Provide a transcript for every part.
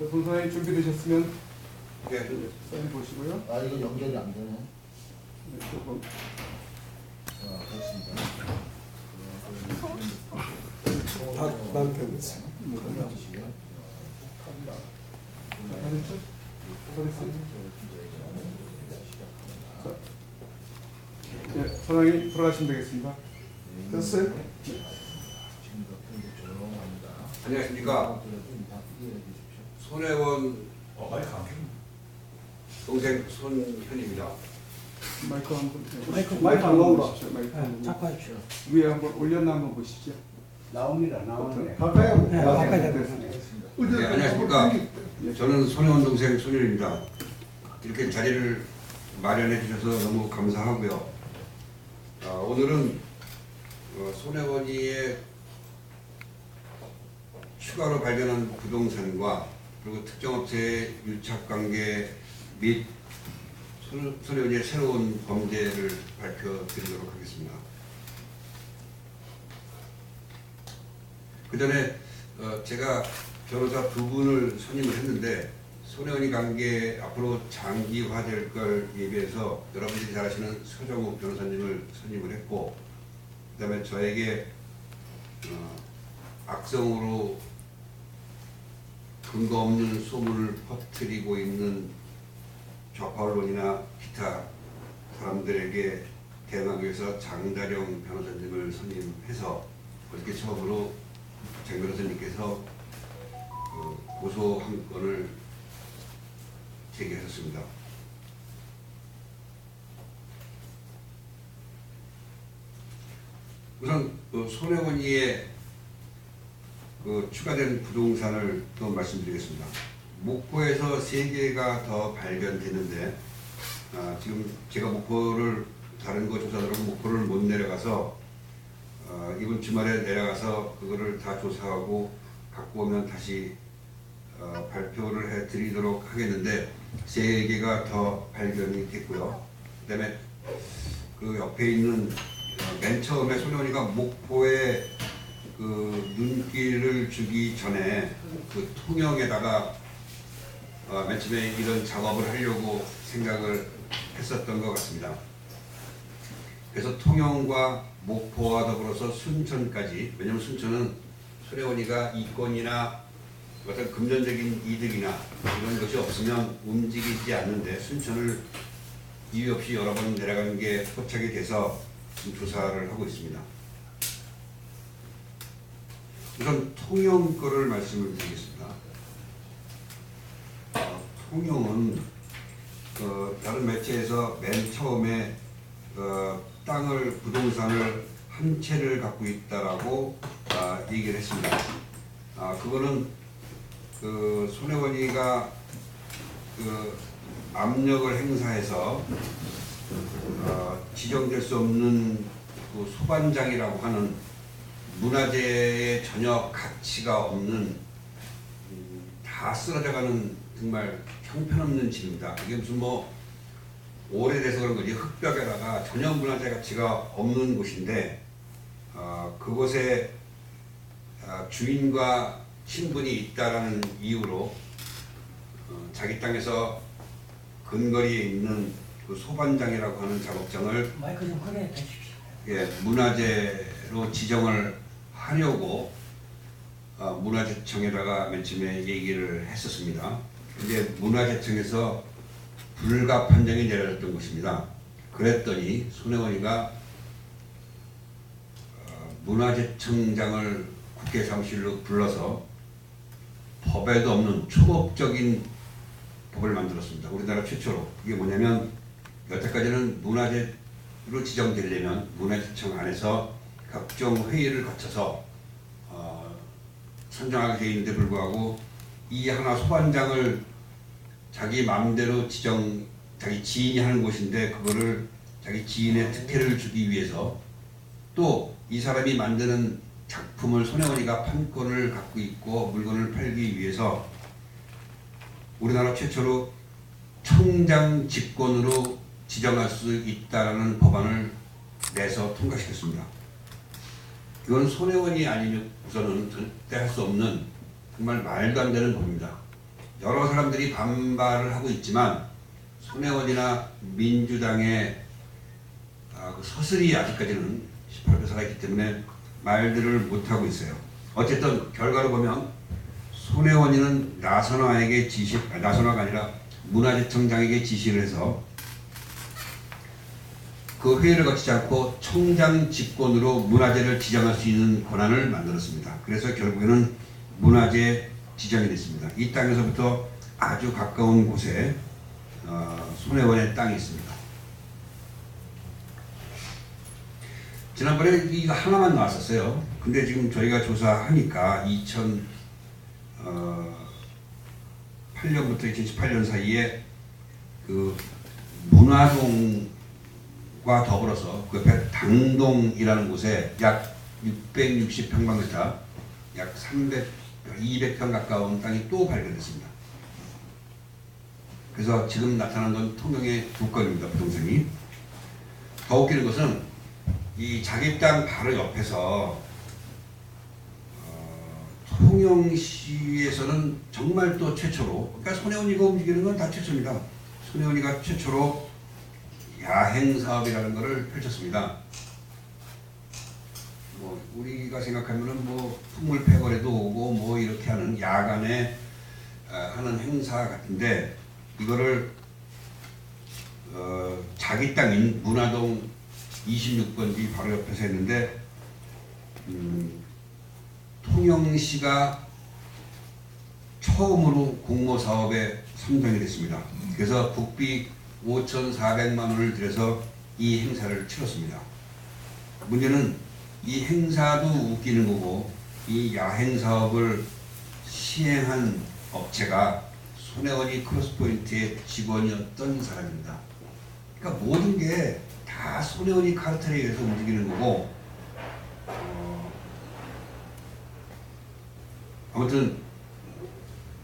손사님 준비되셨으면 네. 사인 보시고요. 아 이거 연결이 안 되네. 네, 조금 됐습니다. 난 됐어요. 잘했죠? 잘했어요. 자, 네, 사장님 들어가시면 되겠습니다. 됐어요? 안녕하십니까. 손혜원 동생 손현입니다. 마이크 한번 마이크 안 나온다. 보십시오. 마이크 한번 잡아주십시오. 위에 한번 올렸나 한번 보시죠. 나옵니다. 나오는데. 가까이 네, 가까이 잡으세요. 됐습니다. 네, 안녕하십니까. 저는 손혜원 동생 손현입니다. 이렇게 자리를 마련해 주셔서 너무 감사하고요. 오늘은 손혜원이의 추가로 발견한 부동산과 그리고 특정 업체의 유착관계 및 손혜원이의 새로운 범죄를 밝혀드리도록 하겠습니다. 그 전에 제가 변호사 두 분을 선임을 했는데 손혜원이 관계 앞으로 장기화될 걸 예비해서 여러분들이 잘 아시는 서정욱 변호사님을 선임을 했고, 그 다음에 저에게 악성으로 근거 없는 소문을 퍼뜨리고 있는 좌파 언론이나 기타 사람들에게 대응하기 위해서 장다령 변호사님을 선임해서 어저께 처음으로 장 변호사님께서 고소 한 건을 제기하셨습니다. 우선 손혜원이의 추가된 부동산을 또 말씀드리겠습니다. 목포에서 3개가 더 발견됐는데 지금 제가 목포를 다른 거 조사들하고 목포를 못 내려가서 이번 주말에 내려가서 그거를 다 조사하고 갖고 오면 다시 발표를 해드리도록 하겠는데 3개가 더 발견이 됐고요. 그 다음에 그 옆에 있는 맨 처음에 손혜원이가 목포에 그 눈길을 주기 전에 그 통영에다가 맨 처음에 이런 작업을 하려고 생각을 했었던 것 같습니다. 그래서 통영과 목포와 더불어서 순천까지, 왜냐하면 순천은 손혜원이가 이권이나 어떤 금전적인 이득이나 이런 것이 없으면 움직이지 않는데 순천을 이유 없이 여러 번 내려가는 게 포착이 돼서 지금 조사를 하고 있습니다. 우선 통영 거를 말씀을 드리겠습니다. 통영은 다른 매체에서 맨 처음에 땅을 부동산을 한 채를 갖고 있다라고 얘기를 했습니다. 그거는 그 손혜원이가 그 압력을 행사해서 지정될 수 없는 그 소반장이라고 하는 문화재에 전혀 가치가 없는 다 쓰러져가는 정말 형편없는 집입니다. 이게 무슨 뭐 오래돼서 그런 거지 흙벽에다가 전혀 문화재 가치가 없는 곳인데 그곳에 주인과 친분이 있다라는 이유로 자기 땅에서 근거리에 있는 그 소반장이라고 하는 작업장을 마이크 좀 크게 대십시오. 예, 문화재로 지정을 하려고 문화재청에다가 맨 처음에 얘기를 했었습니다. 근데 문화재청에서 불가 판정이 내려졌던 것입니다. 그랬더니 손혜원이가 문화재청장을 국회 사무실로 불러서 법에도 없는 초법적인 법을 만들었습니다. 우리나라 최초로. 이게 뭐냐면 여태까지는 문화재로 지정되려면 문화재청 안에서 각종 회의를 거쳐서 선정하게 되어 있는데 불구하고 이 하나 소반장을 자기 마음대로 자기 지인이 하는 곳인데 그거를 자기 지인의 특혜를 주기 위해서 또 이 사람이 만드는 작품을 손혜원이가 판권을 갖고 있고 물건을 팔기 위해서 우리나라 최초로 청장 직권으로 지정할 수 있다라는 법안을 내서 통과시켰습니다. 이건 손혜원이 아니면 우선은 절대 할 수 없는 정말 말도 안 되는 법입니다. 여러 사람들이 반발을 하고 있지만 손혜원이나 민주당의 그 서슬이 아직까지는 18표 살아있기 때문에 말들을 못하고 있어요. 어쨌든 결과로 보면 손혜원이는 나선화가 아니라 문화재청장에게 지시를 해서 그 회의를 거치지 않고 청장 직권으로 문화재를 지정할 수 있는 권한을 만들었습니다. 그래서 결국에는 문화재 지정이 됐습니다. 이 땅에서부터 아주 가까운 곳에 손혜원의 땅이 있습니다. 지난번에 이거 하나만 나왔었어요. 근데 지금 저희가 조사하니까 2008년부터 2018년 사이에 그 문화동과 더불어서 그 옆에 당동이라는 곳에 약 660평방미터, 약 200평 가까운 땅이 또 발견됐습니다. 그래서 지금 나타난 건 통영의 두 건입니다. 부동산이. 더 웃기는 것은 이 자기 땅 바로 옆에서 통영시에서는 정말 또 최초로, 그러니까 손혜원이가 움직이는 건 다 최초입니다. 손혜원이가 최초로 야행 사업이라는 것을 펼쳤습니다. 뭐 우리가 생각하면은 뭐 풍물 패거리도 오고 뭐 이렇게 하는 야간에 하는 행사 같은데, 이거를 자기 땅인 문화동 26번지 바로 옆에서 했는데 통영시가 처음으로 공모사업에 선정이 됐습니다. 그래서 국비 5,400만 원을 들여서 이 행사를 치렀습니다. 문제는 이 행사도 웃기는 거고, 이 야행 사업을 시행한 업체가 손혜원이 크로스포인트의 직원이었던 사람입니다. 그러니까 모든 게 다 손혜원이 카르텔에 의해서 움직이는 거고, 아무튼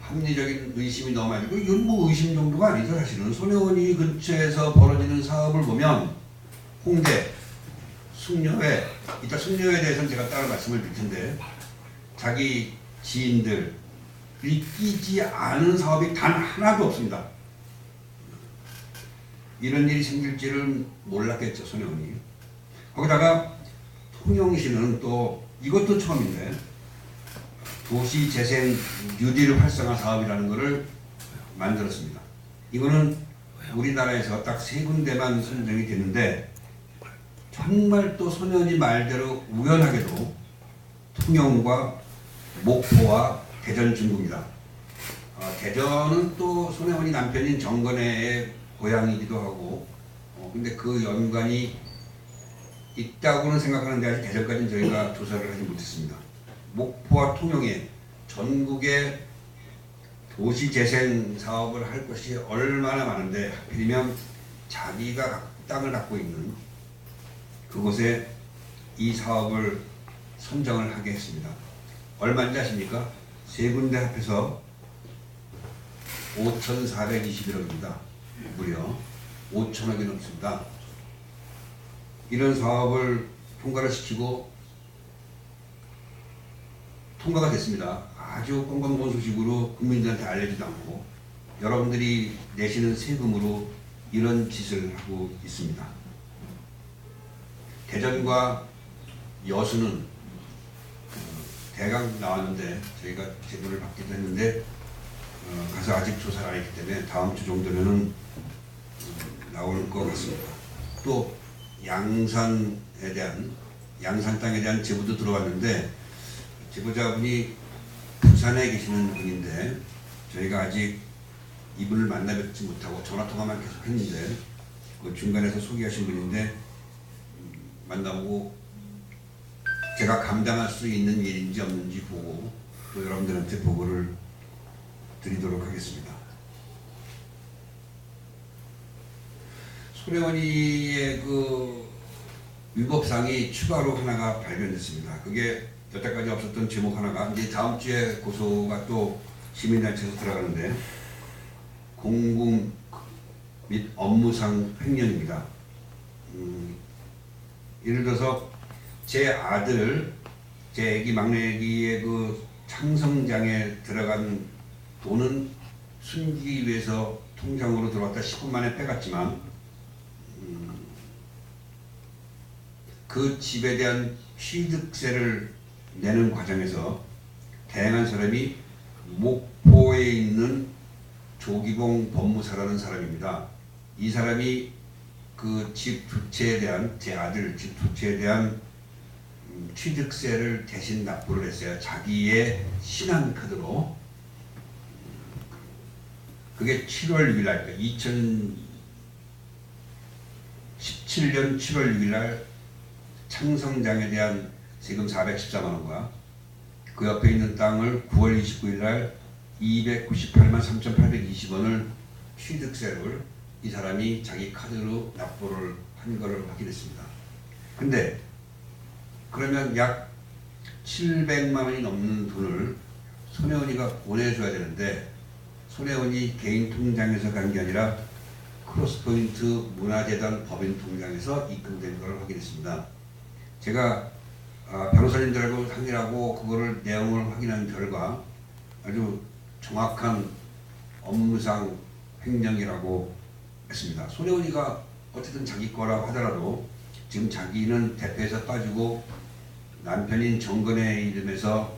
합리적인 의심이 너무 많이 들고, 이건 뭐 의심 정도가 아니죠. 사실은 손혜원이 근처에서 벌어지는 사업을 보면 홍대, 숙녀회, 이따 숙녀회에 대해서는 제가 따로 말씀을 드릴 텐데, 자기 지인들이 끼지 않은 사업이 단 하나도 없습니다. 이런 일이 생길지를 몰랐겠죠, 손혜원이. 거기다가 통영시는 또 이것도 처음인데 도시재생 뉴딜 활성화 사업이라는 것을 만들었습니다. 이거는 우리나라에서 딱 3군데만 선정이 됐는데, 정말 또 손혜원이 말대로 우연하게도 통영과 목포와 대전 중구입니다. 대전은 또 손혜원이 남편인 정건혜의 고향이기도 하고, 근데 그 연관이 있다고는 생각하는데 아직 대전까지는 저희가 조사를 하지 못했습니다. 목포와 통영에 전국의 도시재생 사업을 할 것이 얼마나 많은데, 하필이면 자기가 땅을 갖고 있는 그곳에 이 사업을 선정을 하게 했습니다. 얼마인지 아십니까? 3군데 합해서 5,421억입니다. 무려 5천억이 넘습니다. 이런 사업을 통과를 시키고 통과가 됐습니다. 아주 꽁꽁본 소식으로 국민들한테 알려지도 않고 여러분들이 내시는 세금으로 이런 짓을 하고 있습니다. 대전과 여수는 대강 나왔는데 저희가 제보를 받기도 했는데 가서 아직 조사를 안 했기 때문에 다음 주 정도면은 나올 것 같습니다. 또 양산 땅에 대한 제보도 들어왔는데, 제보자분이 부산에 계시는 분인데 저희가 아직 이분을 만나뵙지 못하고 전화통화만 계속 했는데, 그 중간에서 소개하신 분인데 만나보고 제가 감당할 수 있는 일인지 없는지 보고 또 여러분들한테 보고를 드리도록 하겠습니다. 손혜원이의 그 위법상이 추가로 하나가 발견됐습니다. 그게 여태까지 없었던 제목 하나가, 이제 다음 주에 고소가 또 시민단체에서 들어가는데, 공금 및 업무상 횡령입니다. 예를 들어서 제 아들, 제 애기 막내 애기의 그 창성장에 들어간 돈은 숨기기 위해서 통장으로 들어왔다 10분 만에 빼갔지만 그 집에 대한 취득세를 내는 과정에서 다양한 사람이 목포에 있는 조기봉 법무사라는 사람입니다. 이 사람이 그 집 두 채에 대한, 제 아들 집 두 채에 대한 취득세를 대신 납부를 했어요. 자기의 신한카드로. 그게 7월 6일 날, 2017년 7월 6일 날 창성장에 대한 세금 414만 원과 그 옆에 있는 땅을 9월 29일 날 298만 3,820원을 취득세를 이 사람이 자기 카드로 납부를 한 것을 확인했습니다. 근데 그러면 약 700만 원이 넘는 돈을 손혜원이가 보내줘야 되는데 손혜원이 개인 통장에서 간 게 아니라 크로스포인트 문화재단 법인 통장에서 입금된 것을 확인했습니다. 제가 변호사님들하고 상의하고 그거를 내용을 확인한 결과 아주 정확한 업무상 횡령이라고 했습니다. 손혜원이가 어쨌든 자기 거라고 하더라도 지금 자기는 대표에서 빠지고 남편인 정건의 이름에서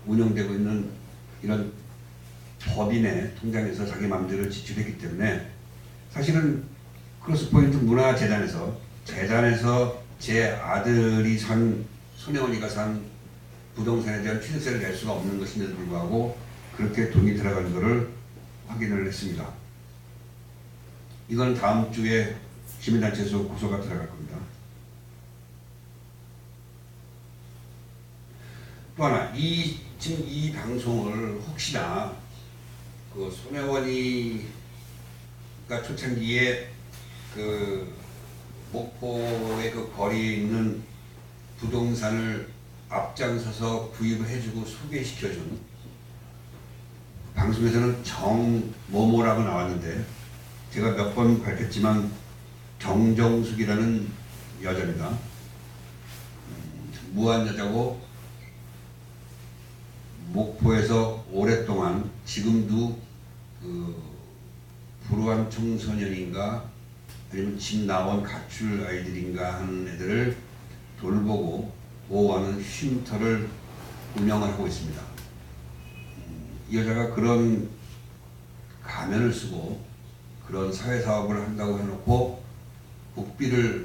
운영되고 있는 이런 법인의 통장에서 자기 마음대로 지출했기 때문에 사실은 크로스포인트 문화재단에서 제 아들이 산 손혜원이가 산 부동산에 대한 취득세를 낼 수가 없는 것임에도 불구하고 그렇게 돈이 들어간 것을 확인을 했습니다. 이건 다음 주에 시민단체에서 고소가 들어갈 겁니다. 또 하나, 지금 이 방송을 혹시나 그 손혜원이가 초창기에 그 목포의 그 거리에 있는 부동산을 앞장서서 구입을 해주고 소개시켜준 방송에서는 정모모라고 나왔는데 제가 몇 번 밝혔지만 정정숙이라는 여자입니다. 무한 여자고 목포에서 오랫동안 지금도 그 불우한 청소년인가 아니면 집 나온 가출 아이들인가 하는 애들을 돌보고 보호하는 쉼터를 운영을 하고 있습니다. 이 여자가 그런 가면을 쓰고 그런 사회사업을 한다고 해놓고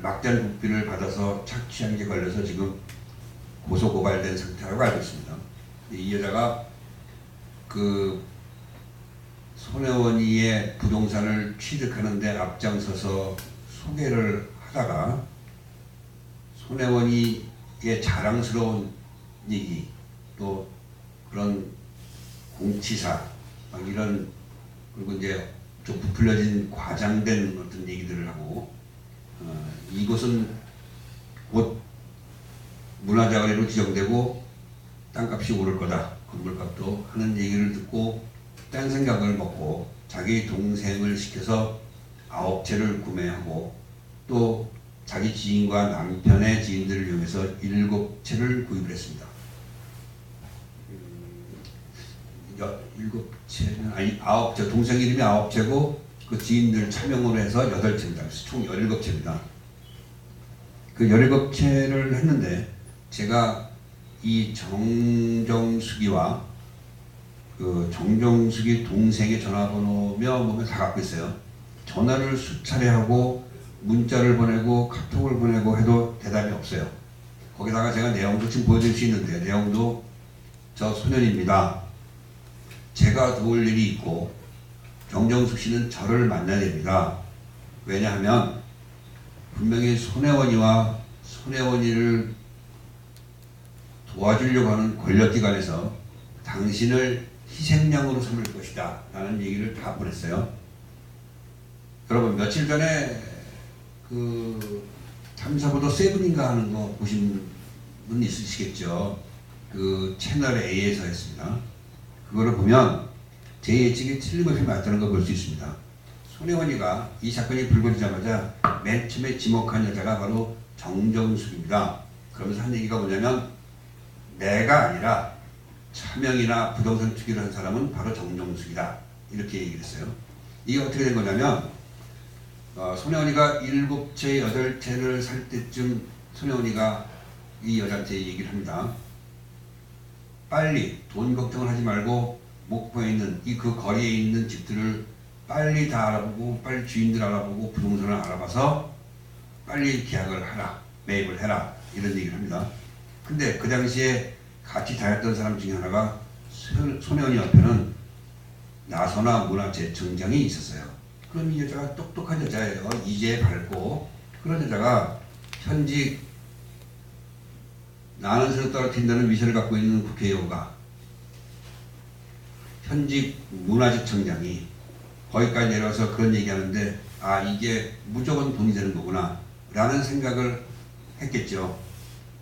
막대한 국비를 받아서 착취한 게 걸려서 지금 고소고발된 상태라고 알고 있습니다. 이 여자가 그 손혜원이의 부동산을 취득하는 데 앞장서서 소개를 하다가 손혜원이의 자랑스러운 얘기 또 그런 공치사 막 이런 그리고 이제 좀 부풀려진 과장된 어떤 얘기들을 하고 이곳은 곧 문화자원으로 지정되고 땅값이 오를 거다 건물값도 하는 얘기를 듣고 딴 생각을 먹고 자기 동생을 시켜서 9채를 구매하고 또 자기 지인과 남편의 지인들을 이용해서 7채를 구입을 했습니다. 7채는 아니 9채 동생 이름이 9채고 그 지인들 차명으로 해서 8채입니다. 총 17채입니다. 그 17채를 했는데 제가 이 정정숙이와 그 정정숙이 동생의 전화번호며 뭐면 다 갖고 있어요. 전화를 수차례 하고 문자를 보내고 카톡을 보내고 해도 대답이 없어요. 거기다가 제가 내용도 지금 보여드릴 수 있는데 내용도 저 소년입니다. 제가 도울 일이 있고 정정숙 씨는 저를 만나야 됩니다. 왜냐하면 분명히 손혜원이와 손혜원이를 도와주려고 하는 권력기관에서 당신을 희생양으로 삼을 것이다 라는 얘기를 다 보냈어요. 여러분 며칠 전에 그 탐사보도 세븐인가 하는 거 보신 분 있으시겠죠. 그 채널 A에서 했습니다. 그거를 보면 제 예측이 틀린 것이 맞다는 걸 볼 수 있습니다. 손혜원이가 이 사건이 불거지자마자 맨 처음에 지목한 여자가 바로 정정숙입니다. 그러면서 한 얘기가 뭐냐면 내가 아니라 차명이나 부동산 투기를 한 사람은 바로 정정숙이다. 이렇게 얘기를 했어요. 이게 어떻게 된 거냐면 손혜원이가 7채, 8채를 살 때쯤 손혜원이가 이 여자한테 얘기를 합니다. 빨리 돈 걱정을 하지 말고 목포에 있는 그 거리에 있는 집들을 빨리 다 알아보고 빨리 주인들 알아보고 부동산을 알아봐서 빨리 계약을 하라, 매입을 해라 이런 얘기를 합니다. 근데 그 당시에 같이 다녔던 사람 중에 하나가 손혜원이 옆에는 나선아 문화재청장이 있었어요. 그럼 이 여자가 똑똑한 여자예요. 이제 밝고 그런 여자가 현직 나는 새로 떨어뜨린다는 위세를 갖고 있는 국회의원과 현직 문화재청장이 거기까지 내려와서 그런 얘기하는데 이게 무조건 돈이 되는 거구나 라는 생각을 했겠죠.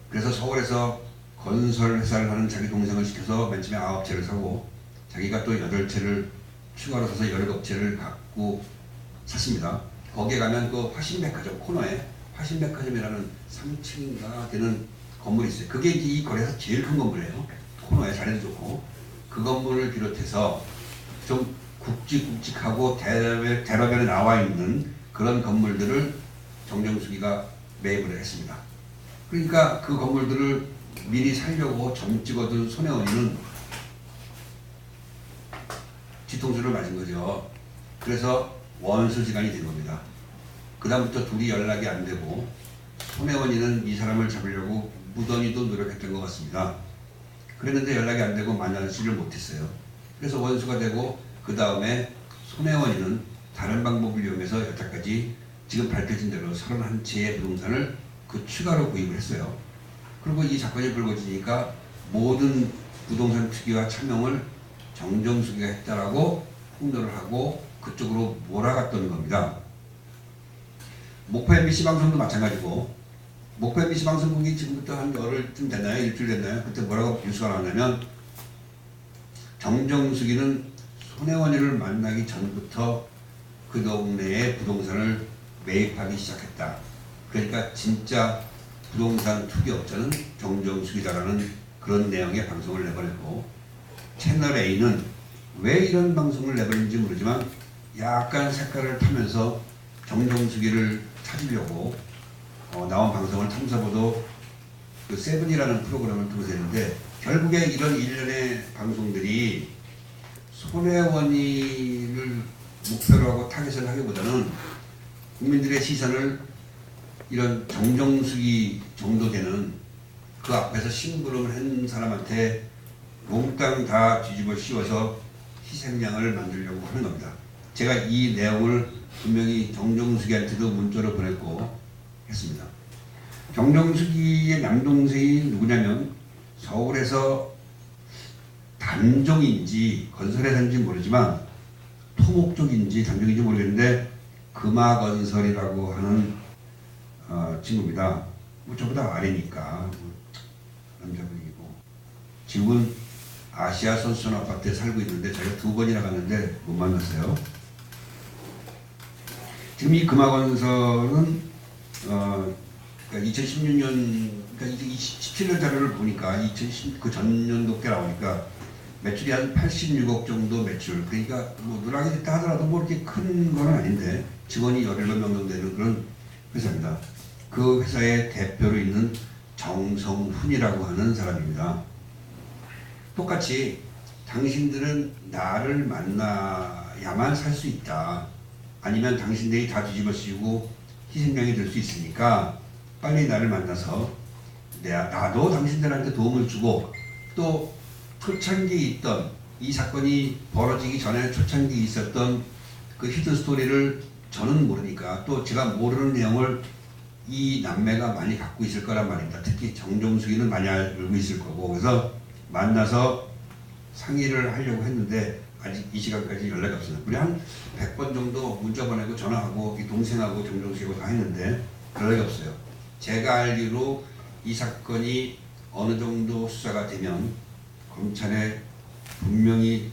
그래서 서울에서 건설 회사를 하는 자기 동생을 시켜서 맨 처음에 9채를 사고 자기가 또 8채를 추가로 사서 17채를 갖고 샀습니다. 거기에 가면 그 화신백화점 코너에 화신백화점이라는 3층인가 되는 건물이 있어요. 그게 이 거리에서 제일 큰 건물이에요. 코너에 자리도 좋고 그 건물을 비롯해서 좀 굵직굵직하고 대로변에 나와 있는 그런 건물들을 정정숙이가 매입을 했습니다. 그러니까 그 건물들을 미리 살려고 점 찍어둔 손혜원이는 뒤통수를 맞은 거죠. 그래서 원수지간이 된 겁니다. 그 다음부터 둘이 연락이 안 되고 손혜원이는 이 사람을 잡으려고 무던히도 노력했던 것 같습니다. 그랬는데 연락이 안 되고 만나지를 못했어요. 그래서 원수가 되고 그 다음에 손혜원이는 다른 방법을 이용해서 여태까지 지금 밝혀진 대로 31채의 부동산을 그 추가로 구입을 했어요. 그리고 이 사건이 불거지니까 모든 부동산 투기와 차명을 정정숙이가 했다라고 폭로를 하고 그쪽으로 몰아갔던 겁니다. 목포 MBC 방송도 마찬가지고 목포 MBC 방송국이 지금부터 한 열흘쯤 됐나요? 일주일 됐나요? 그때 뭐라고 뉴스가 나왔냐면 정정숙이는 손혜원이를 만나기 전부터 그 동네에 부동산을 매입하기 시작했다. 그러니까 진짜 부동산 투기업자는 정정숙이다라는 그런 내용의 방송을 내보냈고 채널A는 왜 이런 방송을 내보냈는지 모르지만 약간 색깔을 타면서 정정숙이를 찾으려고 나온 방송을 탐사보도 그 세븐이라는 프로그램을 통해서 했는데 결국에 이런 일련의 방송들이 손혜원이를 목표로 하고 타겟을 하기보다는 국민들의 시선을 이런 정정숙이 정도 되는 그 앞에서 심부름을 한 사람한테 몽땅 다 뒤집어 씌워서 희생양을 만들려고 하는 겁니다. 제가 이 내용을 분명히 정정숙이한테도 문자로 보냈고 했습니다. 정정숙이의 남동생이 누구냐면 서울에서 단종인지 건설회사인지 모르지만 토목 쪽인지 단종인지 모르겠는데 금화건설이라고 하는 친구입니다. 뭐 저보다 아래니까 남자분이고 지금은 아시아 선수촌 아파트에 살고 있는데 제가 2번이나 갔는데 못 만났어요. 지금 이 금화건설은 그러니까 2016년 그러니까 2017년 자료를 보니까 2010 그 전년도 때 나오니까 매출이 한 86억 정도 매출. 그러니까 뭐 누락이 됐다 하더라도 뭐 이렇게 큰 건 아닌데 직원이 17명 정도 되는 그런 회사입니다. 그 회사의 대표로 있는 정성훈이라고 하는 사람입니다. 똑같이 당신들은 나를 만나야만 살 수 있다. 아니면 당신들이 다 뒤집어 씌우고 희생양이 될 수 있으니까 빨리 나를 만나서 나도 당신들한테 도움을 주고 또 초창기에 있던 이 사건이 벌어지기 전에 초창기에 있었던 그 히든 스토리를 저는 모르니까 또 제가 모르는 내용을 이 남매가 많이 갖고 있을 거란 말입니다. 특히 정정숙이는 많이 알고 있을 거고 그래서 만나서 상의를 하려고 했는데 아직 이 시간까지 연락이 없습니다. 우리 한 100번 정도 문자 보내고 전화하고 이 동생하고 정정숙이하고 다 했는데 연락이 없어요. 제가 알기로 이 사건이 어느 정도 수사가 되면 검찰에 분명히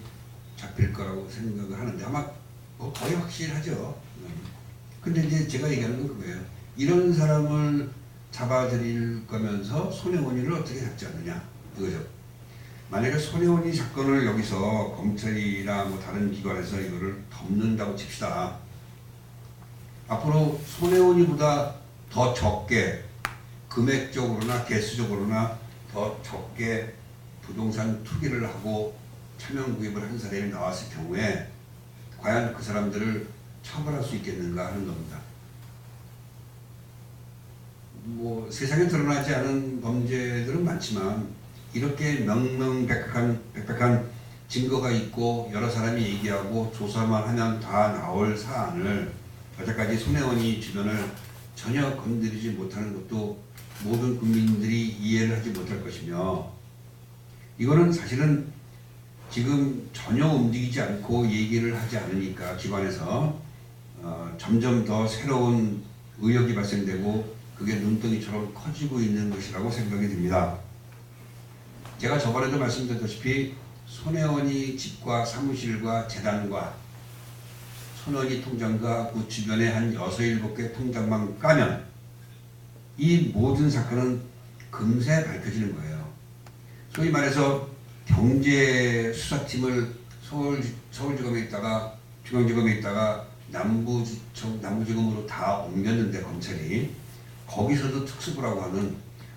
잡힐 거라고 생각을 하는데 아마 뭐 거의 확실하죠. 근데 이제 제가 얘기하는 건 그거예요. 이런 사람을 잡아들일 거면서 손혜원이를 어떻게 잡지 않느냐 이거죠. 만약에 손혜원이 사건을 여기서 검찰이나 뭐 다른 기관에서 이거를 덮는다고 칩시다. 앞으로 손혜원이보다 더 적게 금액적으로나 개수적으로나 더 적게 부동산 투기를 하고 차명 구입을 한 사람이 나왔을 경우에 과연 그 사람들을 처벌할 수 있겠는가 하는 겁니다. 뭐 세상에 드러나지 않은 범죄들은 많지만 이렇게 명명백백한 증거가 있고 여러 사람이 얘기하고 조사만 하면 다 나올 사안을 여태까지 손혜원이 주변을 전혀 건드리지 못하는 것도 모든 국민들이 이해를 하지 못할 것이며, 이거는 사실은 지금 전혀 움직이지 않고 얘기를 하지 않으니까 기관에서 점점 더 새로운 의혹이 발생되고 그게 눈덩이처럼 커지고 있는 것이라고 생각이 듭니다. 제가 저번에도 말씀드렸다시피 손혜원이 집과 사무실과 재단과 손혜원이 통장과 그 주변에 한 6, 7개 통장만 까면 이 모든 사건은 금세 밝혀지는 거예요. 소위 말해서 경제수사팀을 서울지검에 있다가 중앙지검에 있다가 남부지검으로 다 옮겼는데 검찰이 거기서도 특수부라고 하는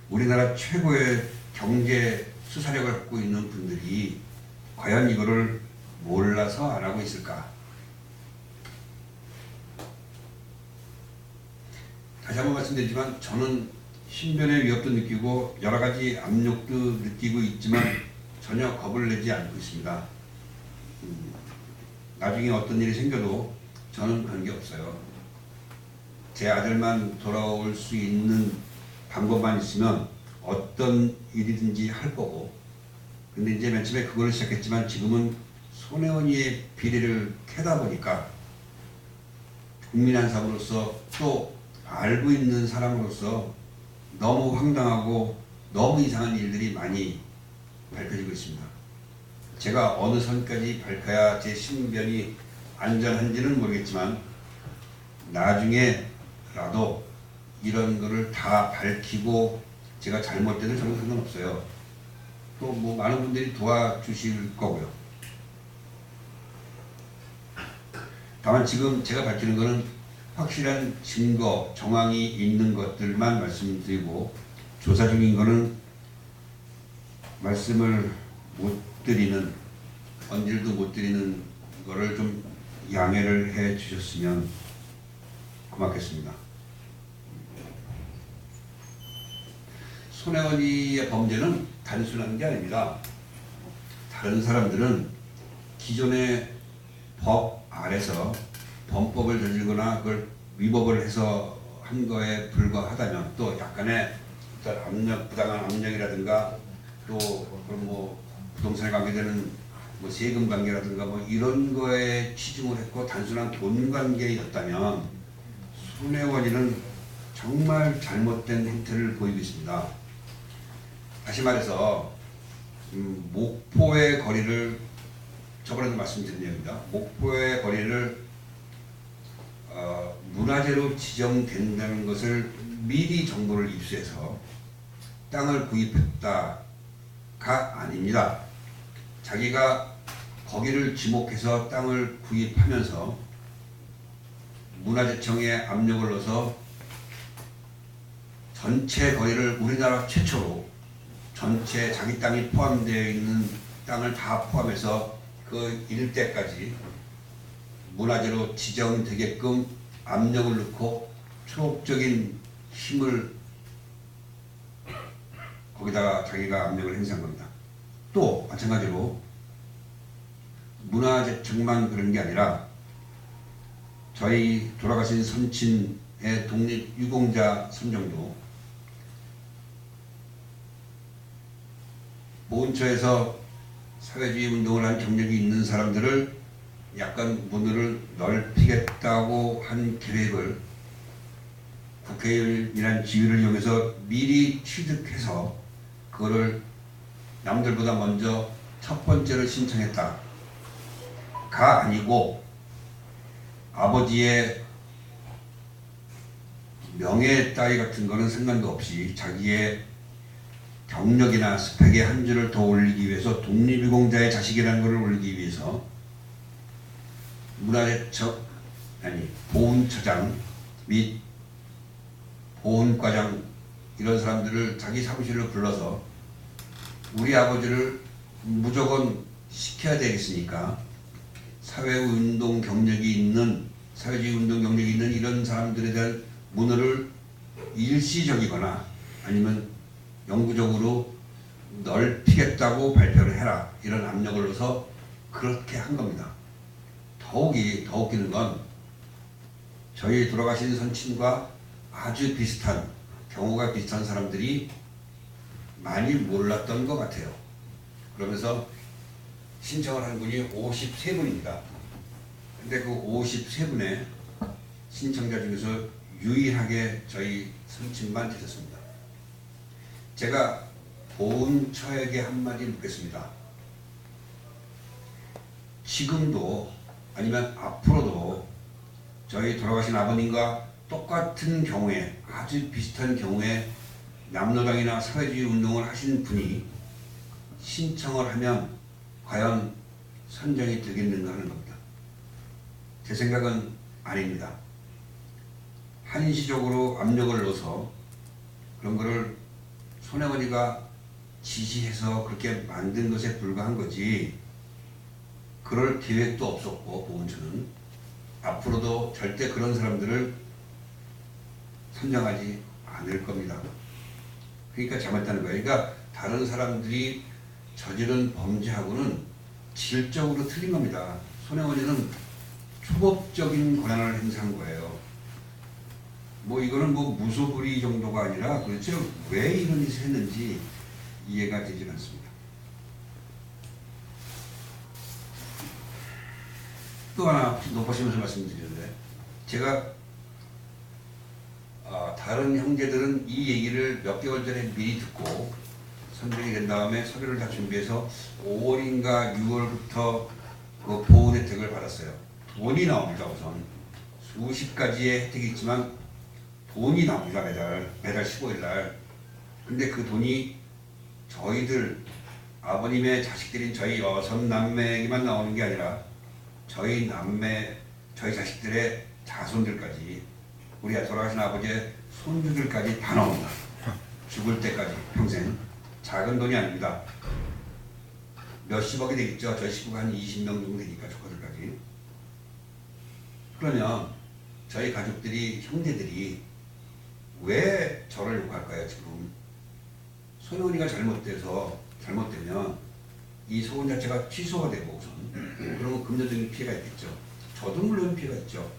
우리나라 최고의 경제 수사력을 갖고 있는 분들이 과연 이거를 몰라서 안 하고 있을까? 다시 한번 말씀드리지만 저는 신변의 위협도 느끼고 여러 가지 압력도 느끼고 있지만 전혀 겁을 내지 않고 있습니다. 나중에 어떤 일이 생겨도 저는 관계없어요. 제 아들만 돌아올 수 있는 방법만 있으면 어떤 일이든지 할 거고, 근데 이제 맨 처음에 그걸 시작했지만 지금은 손혜원이의 비리를 캐다 보니까 국민 한 사람으로서 또 알고 있는 사람으로서 너무 황당하고 너무 이상한 일들이 많이 밝혀지고 있습니다. 제가 어느 선까지 밝혀야 제 신변이 안전한지는 모르겠지만 나중에라도 이런 거를 다 밝히고 제가 잘못돼도 저는 상관없어요. 또 뭐 많은 분들이 도와주실 거고요. 다만 지금 제가 밝히는 거는 확실한 증거, 정황이 있는 것들만 말씀드리고 조사 중인 거는 말씀을 못 드리는, 언질도 못 드리는 거를 좀 양해를 해 주셨으면 고맙겠습니다. 손혜원이의 범죄는 단순한 게 아닙니다. 다른 사람들은 기존의 법 아래서 범법을 저지르거나 그걸 위법을 해서 한 거에 불과하다면 또 약간의 어떤 압력, 부당한 압력이라든가 또 그런 뭐 부동산에 관계되는 뭐 세금 관계라든가 뭐 이런 거에 치중을 했고 단순한 돈 관계였다면 손혜원이는 정말 잘못된 행태를 보이고 있습니다. 다시 말해서 목포의 거리를 저번에도 말씀드린 얘기입니다. 목포의 거리를 문화재로 지정된다는 것을 미리 정보를 입수해서 땅을 구입했다가 아닙니다. 자기가 거기를 지목해서 땅을 구입하면서 문화재청에 압력을 넣어서 전체 거리를 우리나라 최초로 전체 자기 땅이 포함되어 있는 땅을 다 포함해서 그 일대까지 문화재로 지정되게끔 압력을 넣고 초업적인 힘을 거기다가 자기가 압력을 행사한 겁니다. 또 마찬가지로 문화재청만 그런 게 아니라 저희 돌아가신 선친의 독립유공자 선정도 보훈처에서 사회주의 운동을 한 경력이 있는 사람들을 약간 문을 넓히겠다고 한 계획을 국회의원이라는 지위를 이용해서 미리 취득해서 그거를 남들보다 먼저 첫 번째로 신청했다가 아니고 아버지의 명예 따위 같은 거는 상관도 없이 자기의 경력이나 스펙의 한 줄을 더 올리기 위해서 독립유공자의 자식이라는 것을 올리기 위해서 보훈처장 및 보훈과장 이런 사람들을 자기 사무실을 불러서 우리 아버지를 무조건 시켜야 되겠으니까 사회운동 경력이 있는 사회주의 운동 경력이 있는 이런 사람들에 대한 문호를 일시적이거나 아니면 영구적으로 넓히겠다고 발표를 해라 이런 압력을 넣어서 그렇게 한 겁니다. 더 웃기는 건 저희 돌아가신 선친과 아주 비슷한 경우가 비슷한 사람들이 많이 몰랐던 것 같아요. 그러면서 신청을 한 분이 53분입니다. 근데 그 53분의 신청자 중에서 유일하게 저희 선친만 되셨습니다. 제가 보훈처에게 한마디 묻겠습니다. 지금도 아니면 앞으로도 저희 돌아가신 아버님과 똑같은 경우에 아주 비슷한 경우에 남로당이나 사회주의 운동을 하신 분이 신청을 하면 과연 선정이 되겠는가 하는 겁니다. 제 생각은 아닙니다. 한시적으로 압력을 넣어서 그런 거를 손혜원이가 지시해서 그렇게 만든 것에 불과한 거지 그럴 계획도 없었고 보훈처는 앞으로도 절대 그런 사람들을 선정하지 않을 겁니다. 그러니까 잘못했다는 거예요. 그러니까 다른 사람들이 저지른 범죄하고는 질적으로 틀린 겁니다. 손혜원이는 초법적인 권한을 행사한 거예요. 뭐 이거는 뭐 무소불위 정도가 아니라 도대체 왜 이런 짓을 했는지 이해가 되지 않습니다. 또 하나 높아지면서 말씀드리는데 제가 다른 형제들은 이 얘기를 몇 개월 전에 미리 듣고 선정이 된 다음에 서류를 다 준비해서 5월인가 6월부터 그 보훈 혜택을 받았어요. 돈이 나옵니다. 우선 수십 가지의 혜택이 있지만 돈이 나옵니다. 매달 15일 날. 근데 그 돈이 저희들 아버님의 자식들인 저희 6남매에게만 나오는 게 아니라 저희 자식들의 자손들까지 우리 돌아가신 아버지의 손주들까지 다 나옵니다. 죽을 때까지 평생. 작은 돈이 아닙니다. 몇십억이 되겠죠. 저희 식구가 한 20명 정도 되니까 조카들까지. 그러면 저희 가족들이 형제들이 왜 저를 욕할까요? 지금 손혜원이가 잘못되면 이 소원 자체가 취소가 되고 우선 그러면 금전적인 피해가 있겠죠. 저도 물론 피해가 있죠.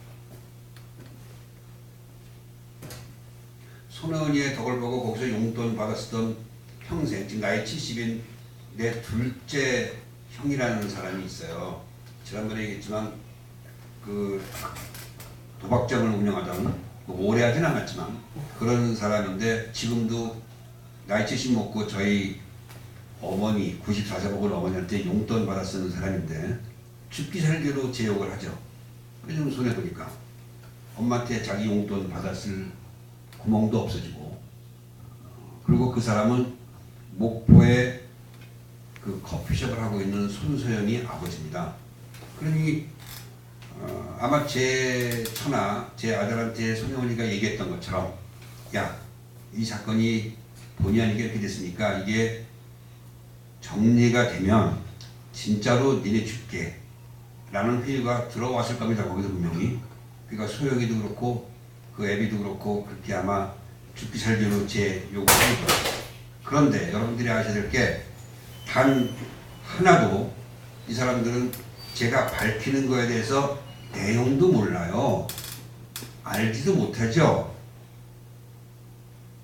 손혜원이의 덕을 보고 거기서 용돈 받아 쓰던 평생 지금 나이 70인 내 둘째 형이라는 사람이 있어요. 지난번에 얘기했지만 그 도박장을 운영하던 오래 하진 않았지만 그런 사람인데 지금도 나이 70 먹고 저희 어머니 94세 먹은 어머니한테 용돈 받아 쓰는 사람인데 죽기 살기로 제 욕을 하죠. 그래서 손해보니까 엄마한테 자기 용돈 받아 쓸 구멍도 없어지고 그리고 그 사람은 목포에 그 커피숍을 하고 있는 손소연이 아버지입니다. 그러니 아마 제 처나 제 아들한테 손혜원이가 얘기했던 것처럼 야, 이 사건이 본의 아니게 이렇게 됐으니까 이게 정리가 되면 진짜로 니네 줄게 라는 회유가 들어왔을 겁니다. 거기서 분명히. 그러니까 소영이도 그렇고 그 애비도 그렇고 그렇게 아마 죽기 살기로 제 요구를 할 거예요. 그런데 여러분들이 아셔야 될 게 단 하나도 이 사람들은 제가 밝히는 거에 대해서 내용도 몰라요. 알지도 못하죠.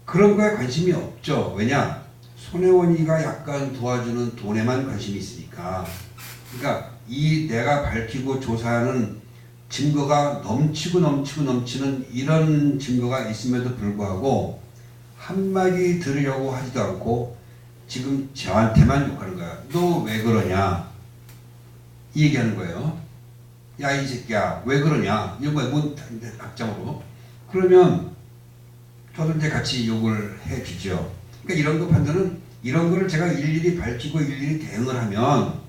그런 거에 관심이 없죠. 왜냐? 손혜원이가 약간 도와주는 돈에만 관심이 있으니까. 그러니까 이 내가 밝히고 조사하는 증거가 넘치는 이런 증거가 있음에도 불구하고 한마디 들으려고 하지도 않고 지금 저한테만 욕하는 거야. 너 왜 그러냐? 이 얘기하는 거예요. 야, 이 새끼야, 왜 그러냐? 이런 거야, 뭔 악장으로. 그러면 저도 이제 같이 욕을 해주죠. 그러니까 이런 거 판단은 이런 거를 제가 일일이 밝히고 일일이 대응을 하면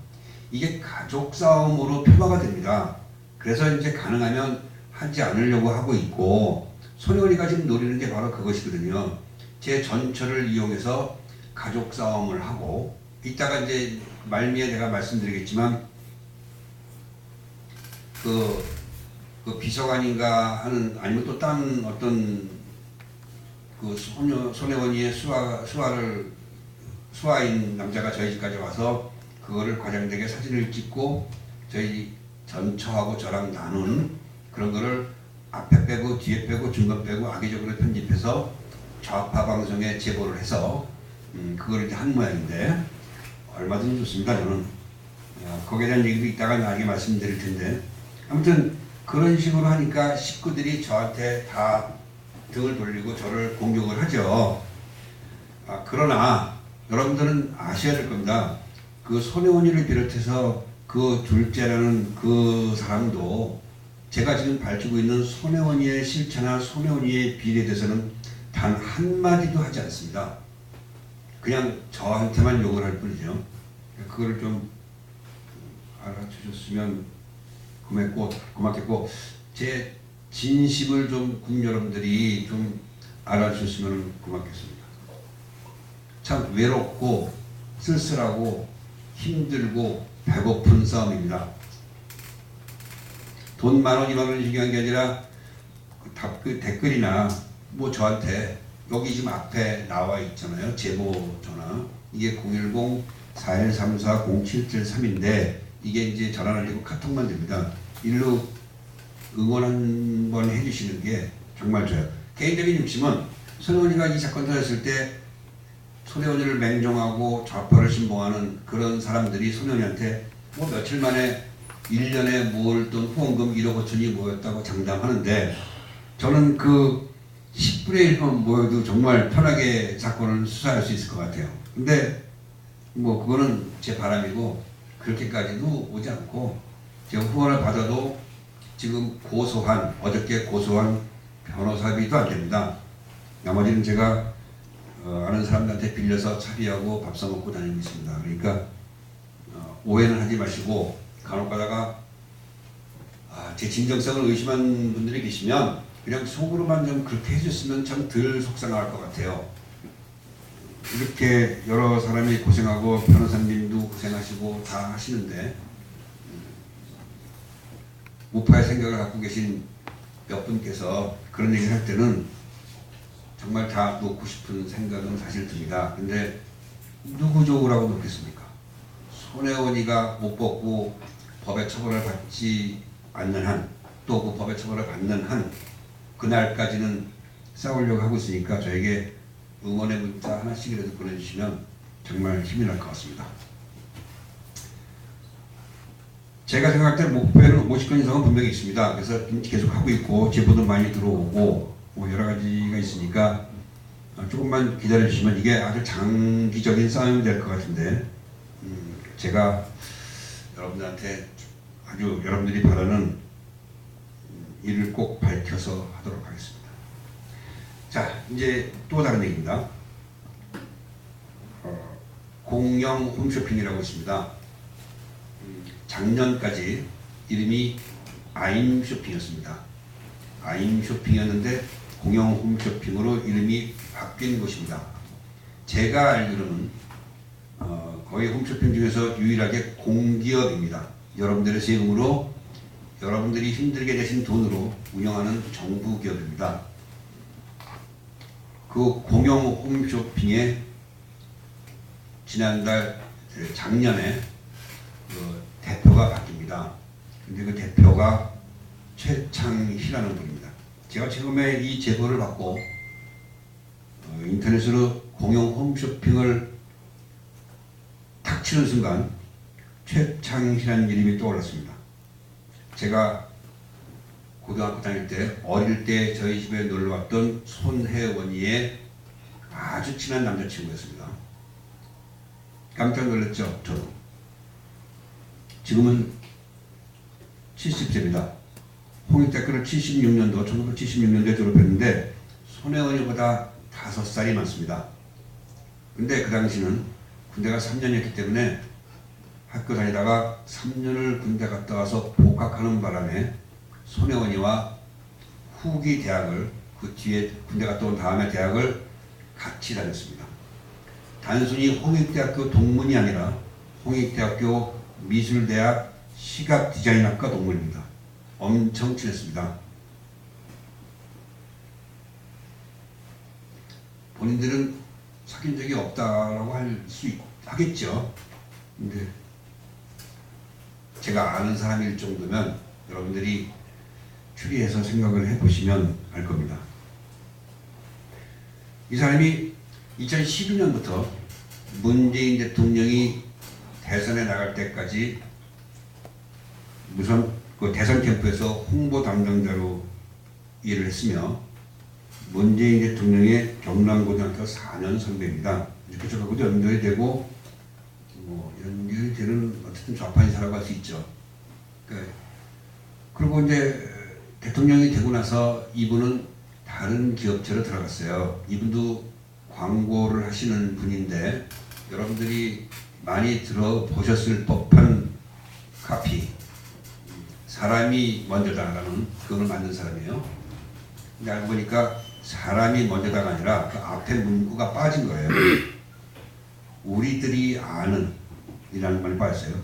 이게 가족 싸움으로 표방가 됩니다. 그래서 이제 가능하면 하지 않으려고 하고 있고, 손혜원이가 지금 노리는 게 바로 그것이거든요. 제 전철을 이용해서 가족 싸움을 하고, 이따가 이제 말미에 내가 말씀드리겠지만 그 비서관인가 하는, 아니면 또 딴 어떤 그 손혜원이의 수하인 남자가 저희 집까지 와서 그거를 과장되게 사진을 찍고 저희 전처하고 저랑 나눈 그런 거를 앞에 빼고 뒤에 빼고 중간 빼고 악의적으로 편집해서 좌파 방송에 제보를 해서 그걸 이제 한 모양인데, 얼마든지 좋습니다. 저는 거기에 대한 얘기도 이따가 나중에 말씀드릴 텐데, 아무튼 그런 식으로 하니까 식구들이 저한테 다 등을 돌리고 저를 공격을 하죠. 그러나 여러분들은 아셔야 될 겁니다. 그 손혜원이를 비롯해서 그 둘째라는 그 사람도 제가 지금 밝히고 있는 손혜원이의 실체나 손혜원이의 비리에 대해서는 단 한마디도 하지 않습니다. 그냥 저한테만 욕을 할 뿐이죠. 그걸 좀 알아주셨으면 고맙겠고, 제 진심을 좀 국민 여러분들이 좀 알아주셨으면 고맙겠습니다. 참 외롭고 쓸쓸하고 힘들고 배고픈 싸움입니다. 돈 10,000원, 20,000원이 중요한 게 아니라 그 댓글이나 뭐 저한테 여기 지금 앞에 나와 있잖아요. 제보 전화. 이게 010-4134-0773인데 이게 이제 전화는 아니고 카톡만 됩니다. 일로 응원 한번 해주시는 게 정말 좋아요. 개인적인 욕심은 손혜원이가 이 사건 터졌을 때 손혜원이를 맹종하고 좌파를 신봉하는 그런 사람들이 손혜원이한테 뭐 며칠 만에 1년에 모을던 후원금 1억 5천이 모였다고 장담하는데, 저는 그 10분의 1만 모여도 정말 편하게 사건을 수사할 수 있을 것 같아요. 근데 뭐 그거는 제 바람이고, 그렇게까지도 오지 않고, 제가 후원을 받아도 지금 어저께 고소한 변호사비도 안 됩니다. 나머지는 제가 아는 사람들한테 빌려서 차비하고 밥 사먹고 다니고 있습니다. 그러니까 오해는 하지 마시고, 간혹 가다가 제 진정성을 의심하는 분들이 계시면 그냥 속으로만 좀 그렇게 해줬으면 참 덜 속상할 것 같아요. 이렇게 여러 사람이 고생하고 변호사님도 고생하시고 다 하시는데, 우파의 생각을 갖고 계신 몇 분께서 그런 얘기를 할 때는 정말 다 놓고 싶은 생각은 사실 듭니다. 근데 누구 좋으라고 놓겠습니까? 손혜원이가 못 벗고 법의 처벌을 받지 않는 한, 또 그 법의 처벌을 받는 한, 그날까지는 싸우려고 하고 있으니까 저에게 응원의 문자 하나씩이라도 보내주시면 정말 힘이 날 것 같습니다. 제가 생각할 때 목표에는 50건 이상은 분명히 있습니다. 그래서 계속 하고 있고 제보도 많이 들어오고 뭐 여러 가지가 있으니까 조금만 기다려 주시면 이게 아주 장기적인 싸움이 될 것 같은데, 제가 여러분들한테 아주 여러분들이 바라는 일을 꼭 밝혀서 하도록 하겠습니다. 자, 이제 또 다른 얘기입니다. 공영 홈쇼핑이라고 있습니다. 작년까지 이름이 아임쇼핑이었습니다. 아임쇼핑이었는데 공영 홈쇼핑으로 이름이 바뀐 곳입니다. 제가 알기로는 거의 홈쇼핑 중에서 유일하게 공기업입니다. 여러분들의 세금으로 여러분들이 힘들게 내신 돈으로 운영하는 정부 기업입니다. 그 공영 홈쇼핑에 작년에 그 대표가 바뀝니다. 근데 그 대표가 최창희라는 분입니다. 제가 처음에 이 제보를 받고 인터넷으로 공영 홈쇼핑을 탁 치는 순간 최창희라는 이름이 떠올랐습니다. 제가 고등학교 다닐 때, 어릴 때 저희 집에 놀러왔던 손혜원이의 아주 친한 남자친구였습니다. 깜짝 놀랐죠, 저도. 지금은 70세입니다. 홍익대학교를 1976년도에 졸업했는데 손혜원이보다 5살이 많습니다. 근데 그 당시는 군대가 3년이었기 때문에 학교 다니다가 3년을 군대 갔다 와서 복학하는 바람에 손혜원이와 후기 대학을 그 뒤에 군대 갔다 온 다음에 대학을 같이 다녔습니다. 단순히 홍익대학교 동문이 아니라 홍익대학교 미술대학 시각디자인학과 동문입니다. 엄청 친했습니다. 본인들은 사귄 적이 없다라고 하겠죠. 근데 제가 아는 사람일 정도면 여러분들이 추리해서 생각을 해보시면 알 겁니다. 이 사람이 2012년부터 문재인 대통령이 대선에 나갈 때까지 우선 그 대선 캠프에서 홍보 담당자로 일을 했으며 문재인 대통령의 경남고등학교 4년 선배입니다. 그쪽하고도 연결이 되고 연결이 되는 어쨌든 좌파 인사라고 할 수 있죠. 그리고 이제 대통령이 되고 나서 이분은 다른 기업체로 들어갔어요. 이분도 광고를 하시는 분인데 여러분들이 많이 들어보셨을 법한 카피 사람이 먼저다라는 그걸 만든 사람이에요. 근데 알고 보니까 사람이 먼저다가 아니라 그 앞에 문구가 빠진 거예요. 우리들이 아는 이라는 말이 빠졌어요.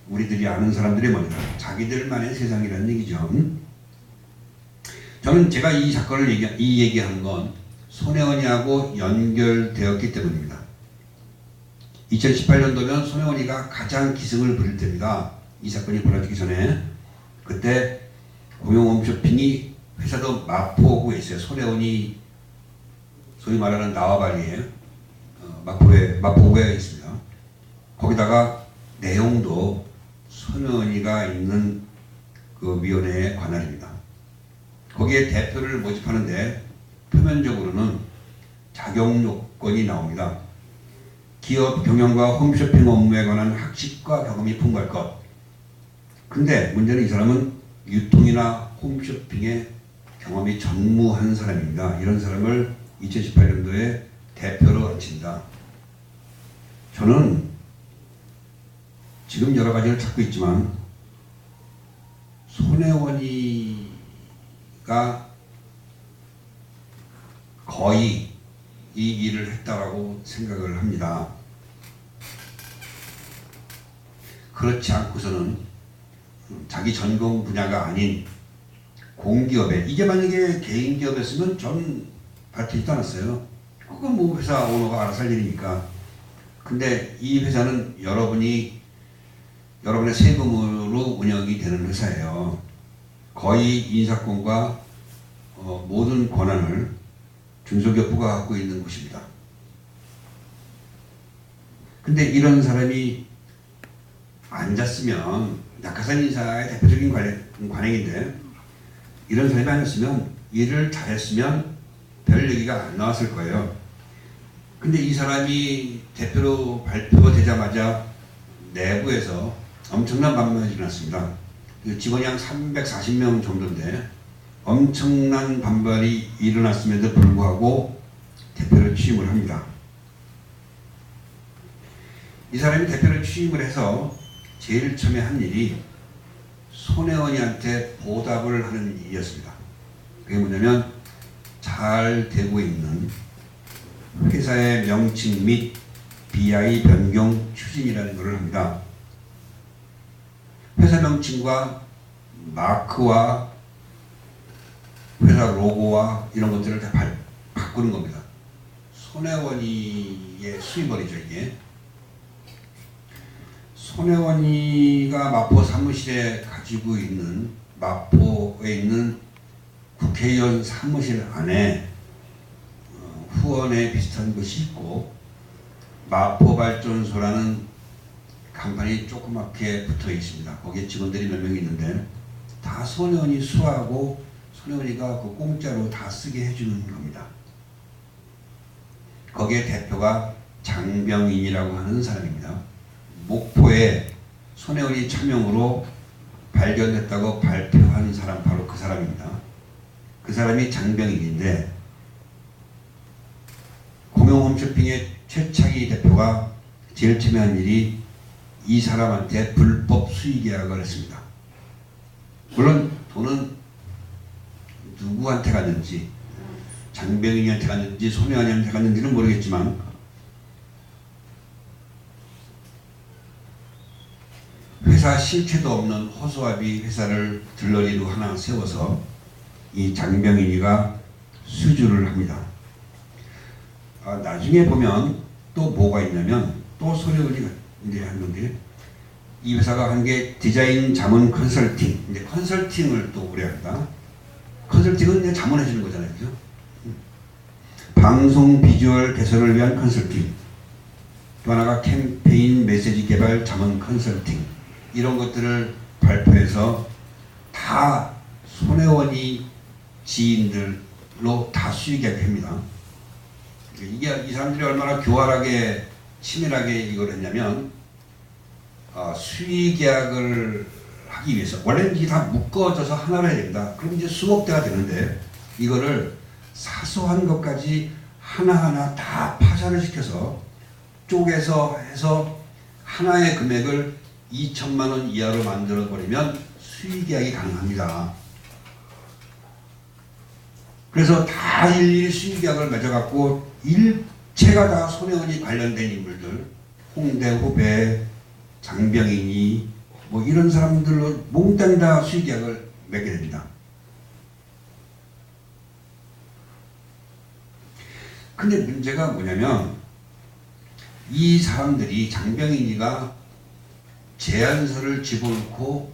우리들이 아는 사람들이 먼저다. 자기들만의 세상이라는 얘기죠. 저는 제가 이 사건을 얘기한 건 손혜원이하고 연결되었기 때문입니다. 2018년도면 손혜원이가 가장 기승을 부릴 때입니다. 이 사건이 벌어지기 전에 그때 공용홈쇼핑이 회사도 마포구에 있어요. 손혜원이 소위 말하는 나와바리에 마포구에 있습니다. 거기다가 내용도 손혜원이가 있는 그 위원회의 관할입니다. 거기에 대표를 모집하는데 표면적으로는 자격 요건이 나옵니다. 기업 경영과 홈쇼핑 업무에 관한 학식과 경험이 풍부할 것. 근데 문제는 이 사람은 유통이나 홈쇼핑에 경험이 전무한 사람입니다. 이런 사람을 2018년도에 대표로 앉힌다. 저는 지금 여러 가지를 찾고 있지만 손혜원이가 거의 이 일을 했다라고 생각을 합니다. 그렇지 않고서는 자기 전공 분야가 아닌 공기업에 이게 만약에 개인 기업이었으면 전 밝히지도 않았어요. 그건 뭐 회사 오너가 알아서 할 일이니까. 근데 이 회사는 여러분의 세금으로 운영이 되는 회사예요. 거의 인사권과 모든 권한을 중소기업부가 갖고 있는 곳입니다. 근데 이런 사람이 앉았으면 낙하산 인사의 대표적인 관행인데 이런 사람이 아니었으면 일을 잘했으면 별 얘기가 안 나왔을 거예요. 근데 이 사람이 대표로 발표되자마자 내부에서 엄청난 반발이 일어났습니다. 직원이 한 340명 정도인데 엄청난 반발이 일어났음에도 불구하고 대표를 취임을 합니다. 이 사람이 대표를 취임을 해서 제일 처음에 한 일이 손혜원이한테 보답을 하는 일이었습니다. 그게 뭐냐면 잘 되고 있는 회사의 명칭 및 BI 변경 추진이라는 것을 합니다. 회사 명칭과 마크와 회사 로고와 이런 것들을 다 바꾸는 겁니다. 손혜원이의 수입원이죠, 이게. 손혜원이가 마포 사무실에 가지고 있는 마포에 있는 국회의원 사무실 안에 후원에 비슷한 것이 있고 마포발전소라는 간판이 조그맣게 붙어 있습니다. 거기에 직원들이 몇 명이 있는데 다 손혜원이 수하고 손혜원이가 그 공짜로 다 쓰게 해주는 겁니다. 거기에 대표가 장병인이라고 하는 사람입니다. 목포에 손혜원이 차명으로 발견됐다고 발표한 사람 바로 그 사람입니다. 그 사람이 장병인인데 공용홈쇼핑의 최창희 대표가 제일 처음에 한 일이 이 사람한테 불법 수의 계약을 했습니다. 물론 돈은 누구한테 갔는지, 장병인한테 갔는지 손혜원이한테 갔는지는 모르겠지만 회사 실체도 없는 호소아비 회사를 들러리로 하나 세워서 이 장병인이가 수주를 합니다. 나중에 보면 또 뭐가 있냐면 또 손혜원이가 이제 한 건데, 이 회사가 한 게 디자인 자문 컨설팅, 이제 컨설팅을 또 오래 한다. 컨설팅은 이제 자문해 주는 거잖아요, 그죠? 방송 비주얼 개선을 위한 컨설팅, 또 하나가 캠페인 메시지 개발 자문 컨설팅, 이런 것들을 발표해서 다 손혜원이 지인들로 다 수의 계약합니다. 이게 이 사람들이 얼마나 교활하게 치밀하게 이걸 했냐면, 수의 계약을 하기 위해서 원래는 이게 다 묶어져서 하나로 해야 된다. 그럼 이제 수억 대가 되는데 이거를 사소한 것까지 하나하나 다 파산을 시켜서 쪼개서 해서 하나의 금액을 2천만 원 이하로 만들어 버리면 수의 계약이 가능합니다. 그래서 다 일일이 수의 계약을 맺어갖고 일체가 다 손혜원이 관련된 인물들, 홍대 후배, 장병인이 뭐 이런 사람들로 몽땅 다 수의 계약을 맺게 됩니다. 근데 문제가 뭐냐면 이 사람들이 장병인이가 제안서를 집어넣고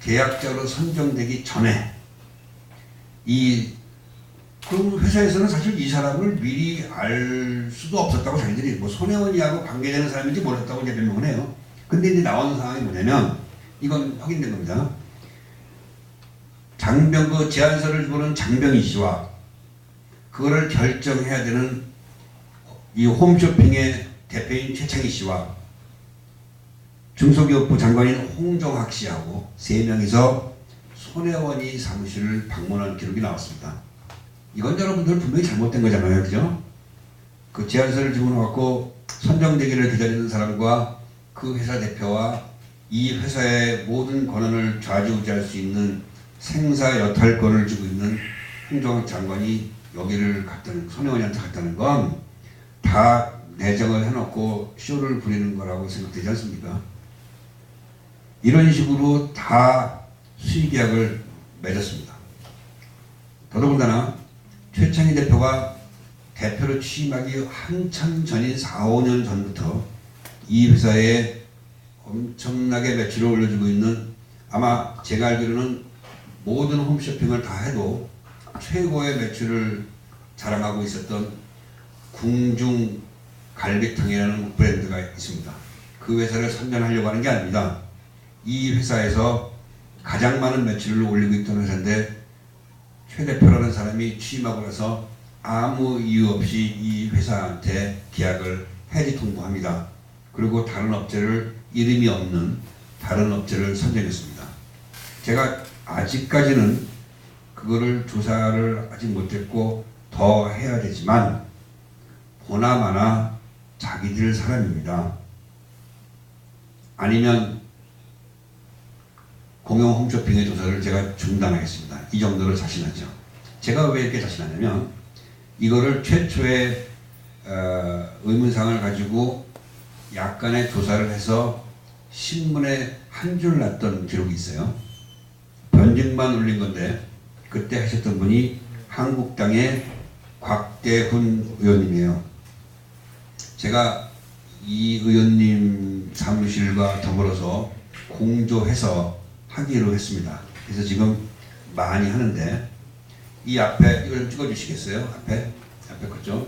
계약자로 선정되기 전에 그럼 회사에서는 사실 이 사람을 미리 알 수도 없었다고 자기들이 뭐 손혜원이하고 관계되는 사람인지 몰랐다고 이제 변명을 해요. 근데 이제 나오는 상황이 뭐냐면 이건 확인된 겁니다. 그 제안서를 집어넣은 장병희 씨와 그거를 결정해야 되는 이 홈쇼핑의 대표인 최창희 씨와 중소기업부 장관인 홍정학 씨하고 3명이서 손혜원이 사무실을 방문한 기록이 나왔습니다. 이건 여러분들 분명히 잘못된 거잖아요, 그죠? 그 제안서를 집어넣고 선정되기를 기다리는 사람과 그 회사 대표와 이 회사의 모든 권한을 좌지우지할 수 있는 생사 여탈권을 쥐고 있는 홍정학 장관이 여기를 손혜원이한테 갔다는 건 다 내정을 해놓고 쇼를 부리는 거라고 생각되지 않습니까? 이런 식으로 다 수의계약을 맺었습니다. 더더군다나 최창희 대표가 대표로 취임하기 한참 전인 4, 5년 전부터 이 회사에 엄청나게 매출을 올려주고 있는, 아마 제가 알기로는 모든 홈쇼핑을 다 해도 최고의 매출을 자랑하고 있었던 궁중 갈비탕이라는 브랜드가 있습니다. 그 회사를 선전하려고 하는 게 아닙니다. 이 회사에서 가장 많은 매출을 올리고 있던 회사인데 최 대표라는 사람이 취임하고 나서 아무 이유 없이 이 회사한테 계약을 해지 통보합니다. 그리고 다른 업체를, 이름이 없는 다른 업체를 선정했습니다. 제가 아직까지는 그거를 조사를 아직 못했고 더 해야 되지만 보나마나 자기들 사람입니다. 아니면 공영 홈쇼핑의 조사를 제가 중단하겠습니다. 이 정도로 자신하죠. 제가 왜 이렇게 자신하냐면 이거를 최초의 의문사항을 가지고 약간의 조사를 해서 신문에 한 줄 났던 기록이 있어요. 변증만 올린 건데 그때 하셨던 분이 한국당의 곽대훈 의원님이에요. 제가 이 의원님 사무실과 더불어서 공조해서 하기로 했습니다. 그래서 지금 많이 하는데 이 앞에 이걸 찍어주시겠어요? 앞에 거죠?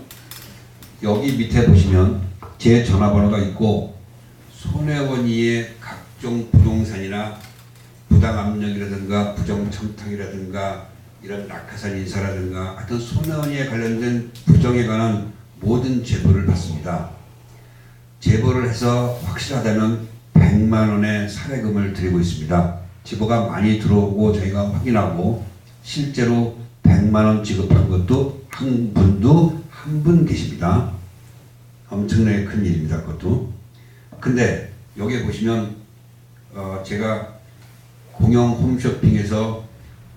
여기 밑에 보시면 제 전화번호가 있고 손혜원이의 각종 부동산이나 부당압력이라든가 부정청탁이라든가 이런 낙하산 인사라든가 하여튼 손혜원이에 관련된 부정에 관한 모든 제보를 받습니다. 제보를 해서 확실하다면 100만 원의 사례금을 드리고 있습니다. 제보가 많이 들어오고 저희가 확인하고 실제로 100만 원 지급한 것도 한 분 계십니다. 엄청나게 큰 일입니다. 그것도. 근데 여기에 보시면 제가 공영 홈쇼핑에서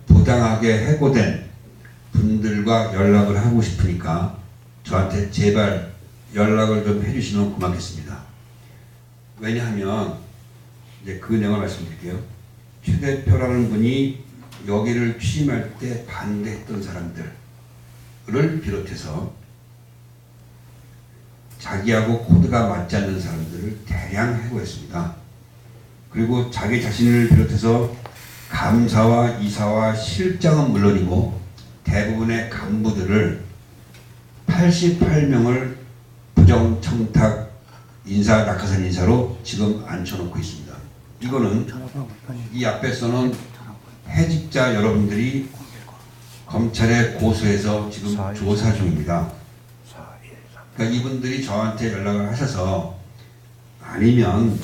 부당하게 해고된 분들과 연락을 하고 싶으니까 저한테 제발 연락을 좀 해주시면 고맙겠습니다. 왜냐하면 이제 그 내용을 말씀드릴게요. 최 대표라는 분이 여기를 취임할 때 반대했던 사람들을 비롯해서 자기하고 코드가 맞지 않는 사람들을 대량 해고했습니다. 그리고 자기 자신을 비롯해서 감사와 이사와 실장은 물론이고 대부분의 간부들을 88명을 부정청탁 인사 낙하산 인사로 지금 앉혀놓고 있습니다. 이거는 이 앞에서는 해직자 여러분들이 검찰에 고소해서 지금 조사 중입니다. 그러니까 이분들이 저한테 연락을 하셔서 아니면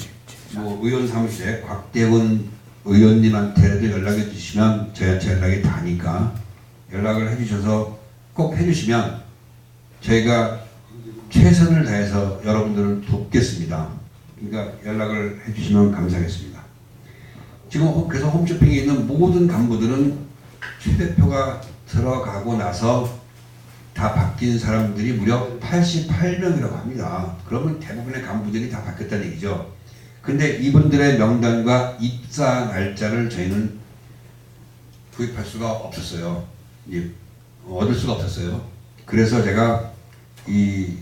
뭐 의원 사무실에 곽대훈 의원님한테도 연락해 주시면 저한테 연락이 다니까 연락을 해주셔서 꼭 해주시면 저희가 최선을 다해서 여러분들을 돕겠습니다. 그러니까 연락을 해주시면 감사하겠습니다. 지금 그래서 홈쇼핑에 있는 모든 간부들은 최 대표가 들어가고 나서 다 바뀐 사람들이 무려 88명이라고 합니다. 그러면 대부분의 간부들이 다 바뀌었다는 얘기죠. 근데 이분들의 명단과 입사 날짜를 저희는 구입할 수가 없었어요. 얻을 수가 없었어요. 그래서 제가 이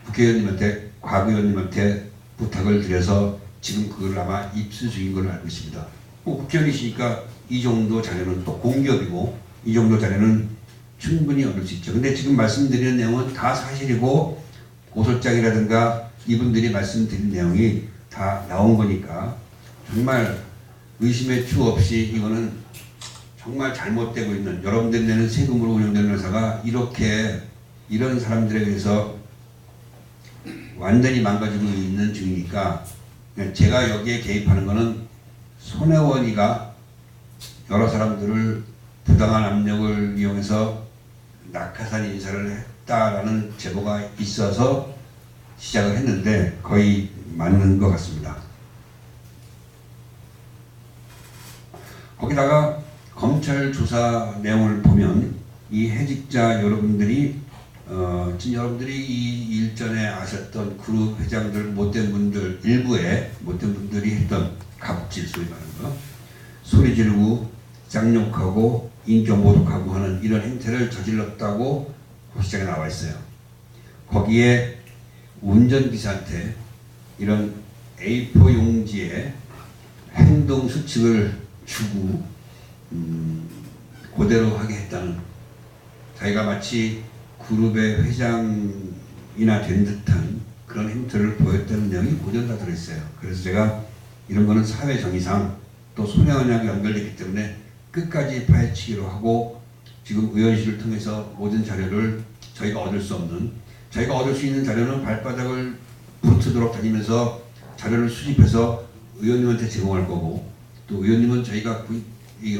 국회의원님한테, 곽의원님한테 부탁을 드려서 지금 그걸 아마 입수 중인 걸로 알고 있습니다. 국회의원이시니까 이 정도 자료는 또 공기업이고 이 정도 자료는 충분히 얻을 수 있죠. 근데 지금 말씀드리는 내용은 다 사실이고 고소장이라든가 이분들이 말씀드린 내용이 다 나온 거니까 정말 의심의 추 없이 이거는 정말 잘못되고 있는, 여러분들이 내는 세금으로 운영되는 회사가 이렇게 이런 사람들에 의해서 완전히 망가지고 있는 중이니까 제가 여기에 개입하는 거는 손혜원이가 여러 사람들을 부당한 압력을 이용해서 낙하산 인사를 했다라는 제보가 있어서 시작을 했는데 거의 맞는 것 같습니다. 거기다가 검찰 조사 내용을 보면 이 해직자 여러분들이 지금 여러분들이 이 일전에 아셨던 그룹 회장들 못된 분들, 일부의 못된 분들이 했던 갑질 소리 말하는 거, 소리 지르고 쌍욕하고 인격 모독하고 하는 이런 행태를 저질렀다고 고소장에 나와 있어요. 거기에 운전기사한테 이런 A4 용지에 행동 수칙을 주고 그대로 하게 했다는, 자기가 마치 그룹의 회장이나 된 듯한 그런 행태를 보였다는 내용이 그대로 다 들어있어요. 그래서 제가 이런 거는 사회 정의상 또 손혜원이랑 연결됐기 때문에 끝까지 파헤치기로 하고 지금 의원실을 통해서 모든 자료를 저희가 얻을 수 없는, 저희가 얻을 수 있는 자료는 발바닥을 부르트도록 다니면서 자료를 수집해서 의원님한테 제공할 거고, 또 의원님은 저희가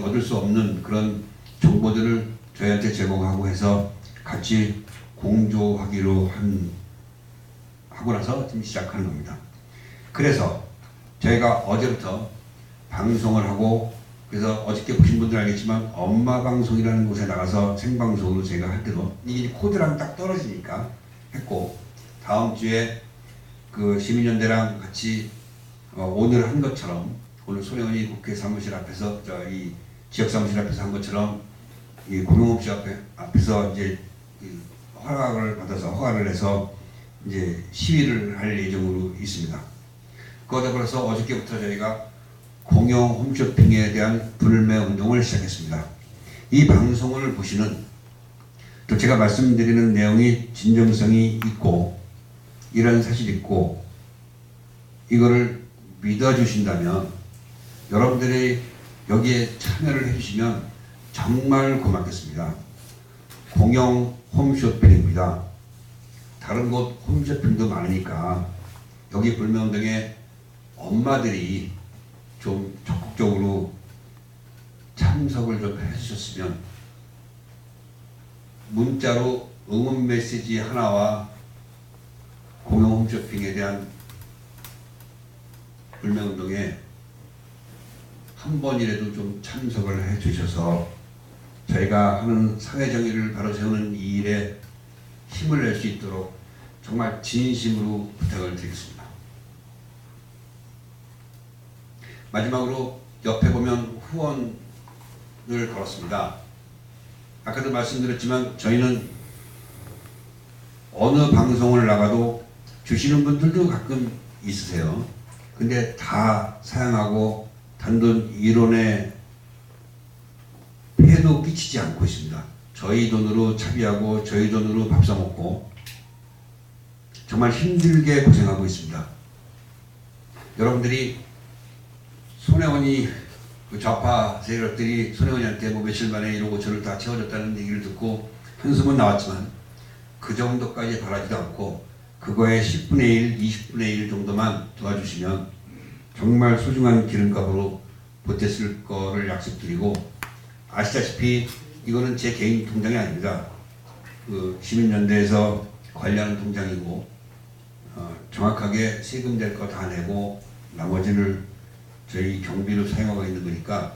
얻을 수 없는 그런 정보들을 저희한테 제공하고 해서 같이 공조하기로 하고 나서 지금 시작하는 겁니다. 그래서 저희가 어제부터 방송을 하고, 그래서 어저께 보신 분들 알겠지만 엄마 방송이라는 곳에 나가서 생방송으로 제가 할 때도 이게 코드랑 딱 떨어지니까 했고, 다음 주에 그 시민연대랑 같이 오늘 한 것처럼, 오늘 손혜원이 국회 사무실 앞에서 이 지역 사무실 앞에서 한 것처럼 이 공용업체 앞에서 이제 허가를 해서 이제 시위를 할 예정으로 있습니다. 그러다 보라서 어저께부터 저희가 공영 홈쇼핑에 대한 불매 운동을 시작했습니다. 이 방송을 보시는, 또 제가 말씀드리는 내용이 진정성이 있고 이런 사실이 있고 이거를 믿어주신다면, 여러분들이 여기에 참여를 해주시면 정말 고맙겠습니다. 공영 홈쇼핑입니다. 다른 곳 홈쇼핑도 많으니까 여기 불매운동에 엄마들이 좀 적극적으로 참석을 좀 해주셨으면, 문자로 응원 메시지 하나와 공영 홈쇼핑에 대한 불매운동에 한 번이라도 좀 참석을 해 주셔서 저희가 하는 사회정의를 바로 세우는 이 일에 힘을 낼 수 있도록 정말 진심으로 부탁을 드리겠습니다. 마지막으로 옆에 보면 후원을 걸었습니다. 아까도 말씀드렸지만 저희는 어느 방송을 나가도 주시는 분들도 가끔 있으세요. 근데 다 사양하고 단돈 1원에 폐도 끼치지 않고 있습니다. 저희 돈으로 차비하고 저희 돈으로 밥 사 먹고 정말 힘들게 고생하고 있습니다. 여러분들이 손혜원이 그 좌파 세력들이 손혜원이한테 뭐 며칠 만에 1억 5천을 다 채워줬다는 얘기를 듣고 한숨은 나왔지만 그 정도까지 바라지도 않고 그거의 10분의 1, 20분의 1 정도만 도와주시면 정말 소중한 기름값으로 보탰을 거를 약속드리고, 아시다시피 이거는 제 개인 통장이 아닙니다. 그 시민연대에서 관리하는 통장이고 정확하게 세금 될 거 다 내고 나머지를 저희 경비로 사용하고 있는 거니까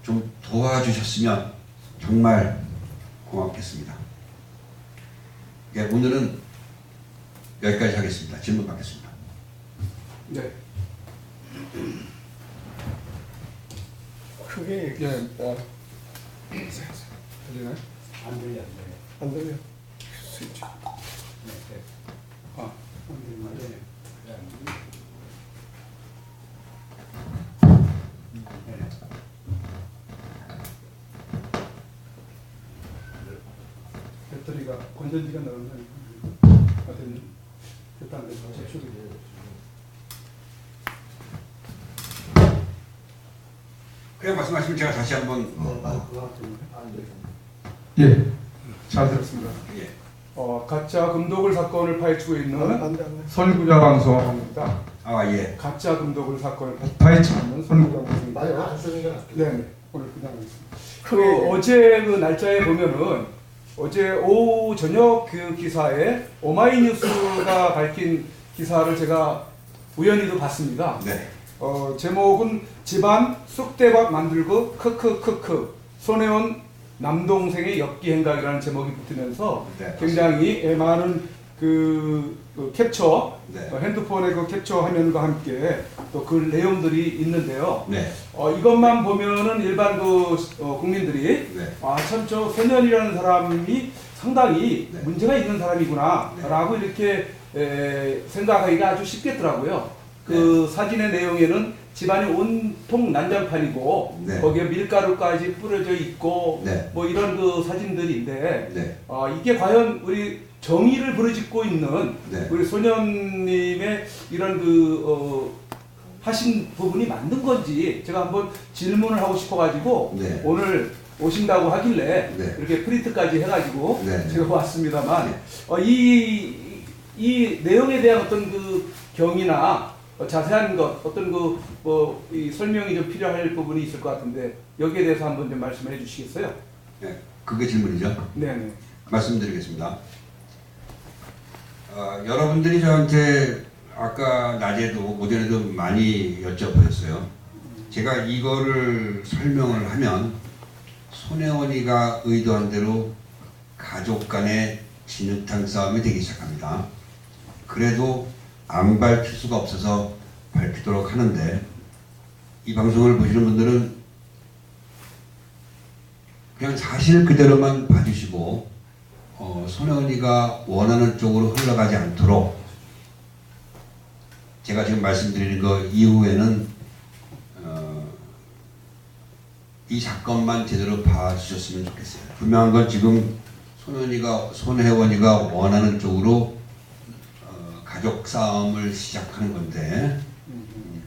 좀 도와주셨으면 정말 고맙겠습니다. 예, 오늘은 여기까지 하겠습니다. 질문 받겠습니다. 네. 크게 예. 들리나요? 안 들려. 안 들려. 스위치. 네, 네. 아, 네. 배터리가 건전지가 나오는 됐네. 됐다 안 됐다. 제출이. 그냥 말씀하시면 제가 다시 한번 예. 잘 들었습니다. 예. 가짜 금독을 사건을 파헤치고 있는 안 돼. 선구자 방송입니다. 아 예. 가짜 금독을 사건을 파헤치고 있는 선구자 방송인데요. 안 쓰는 게 낫겠다. 네, 오늘 그냥 하겠습니다. 어제 그 날짜에 보면은 어제 오후 저녁 그 기사에 오마이뉴스가 밝힌 기사를 제가 우연히도 봤습니다. 네. 제목은 집안 쑥대밥 만들고 크크크크 손혜원 남동생의 엽기 행각이라는 제목이 붙으면서 네, 굉장히 많은 그 캡처 네. 핸드폰의 그 캡처 화면과 함께 또 그 내용들이 있는데요. 네. 이것만 보면은 일반 그 국민들이 네. 참 저 손현이라는 사람이 상당히 네. 문제가 있는 사람이구나라고 이렇게 생각하기가 아주 쉽겠더라고요. 그 사진의 내용에는 집안이 온통 난장판이고 네. 거기에 밀가루까지 뿌려져 있고 네. 뭐 이런 그 사진들인데 네. 이게 과연 우리 정의를 부르짖고 있는 네. 우리 소년님의 이런 하신 부분이 맞는 건지 제가 한번 질문을 하고 싶어가지고 네. 오늘 오신다고 하길래 네. 이렇게 프린트까지 해가지고 네. 제가 왔습니다만 네. 이 내용에 대한 어떤 그 경위나 자세한 것 어떤 이 설명이 좀 필요할 부분이 있을 것 같은데 여기에 대해서 한번 좀 말씀을 해주시겠어요? 네. 그게 질문이죠. 네네. 말씀드리겠습니다. 여러분들이 저한테 아까 낮에도 오전에도 많이 여쭤보셨어요. 제가 이거를 설명을 하면 손혜원이가 의도한 대로 가족 간의 진흙탕 싸움이 되기 시작합니다. 그래도 안 밝힐 수가 없어서 밝히도록 하는데 이 방송을 보시는 분들은 그냥 사실 그대로만 봐주시고 손혜원이가 원하는 쪽으로 흘러가지 않도록 제가 지금 말씀드리는 거 이후에는 이 사건만 제대로 봐주셨으면 좋겠어요. 분명한 건 지금 손혜원이가 원하는 쪽으로 가족 싸움을 시작하는 건데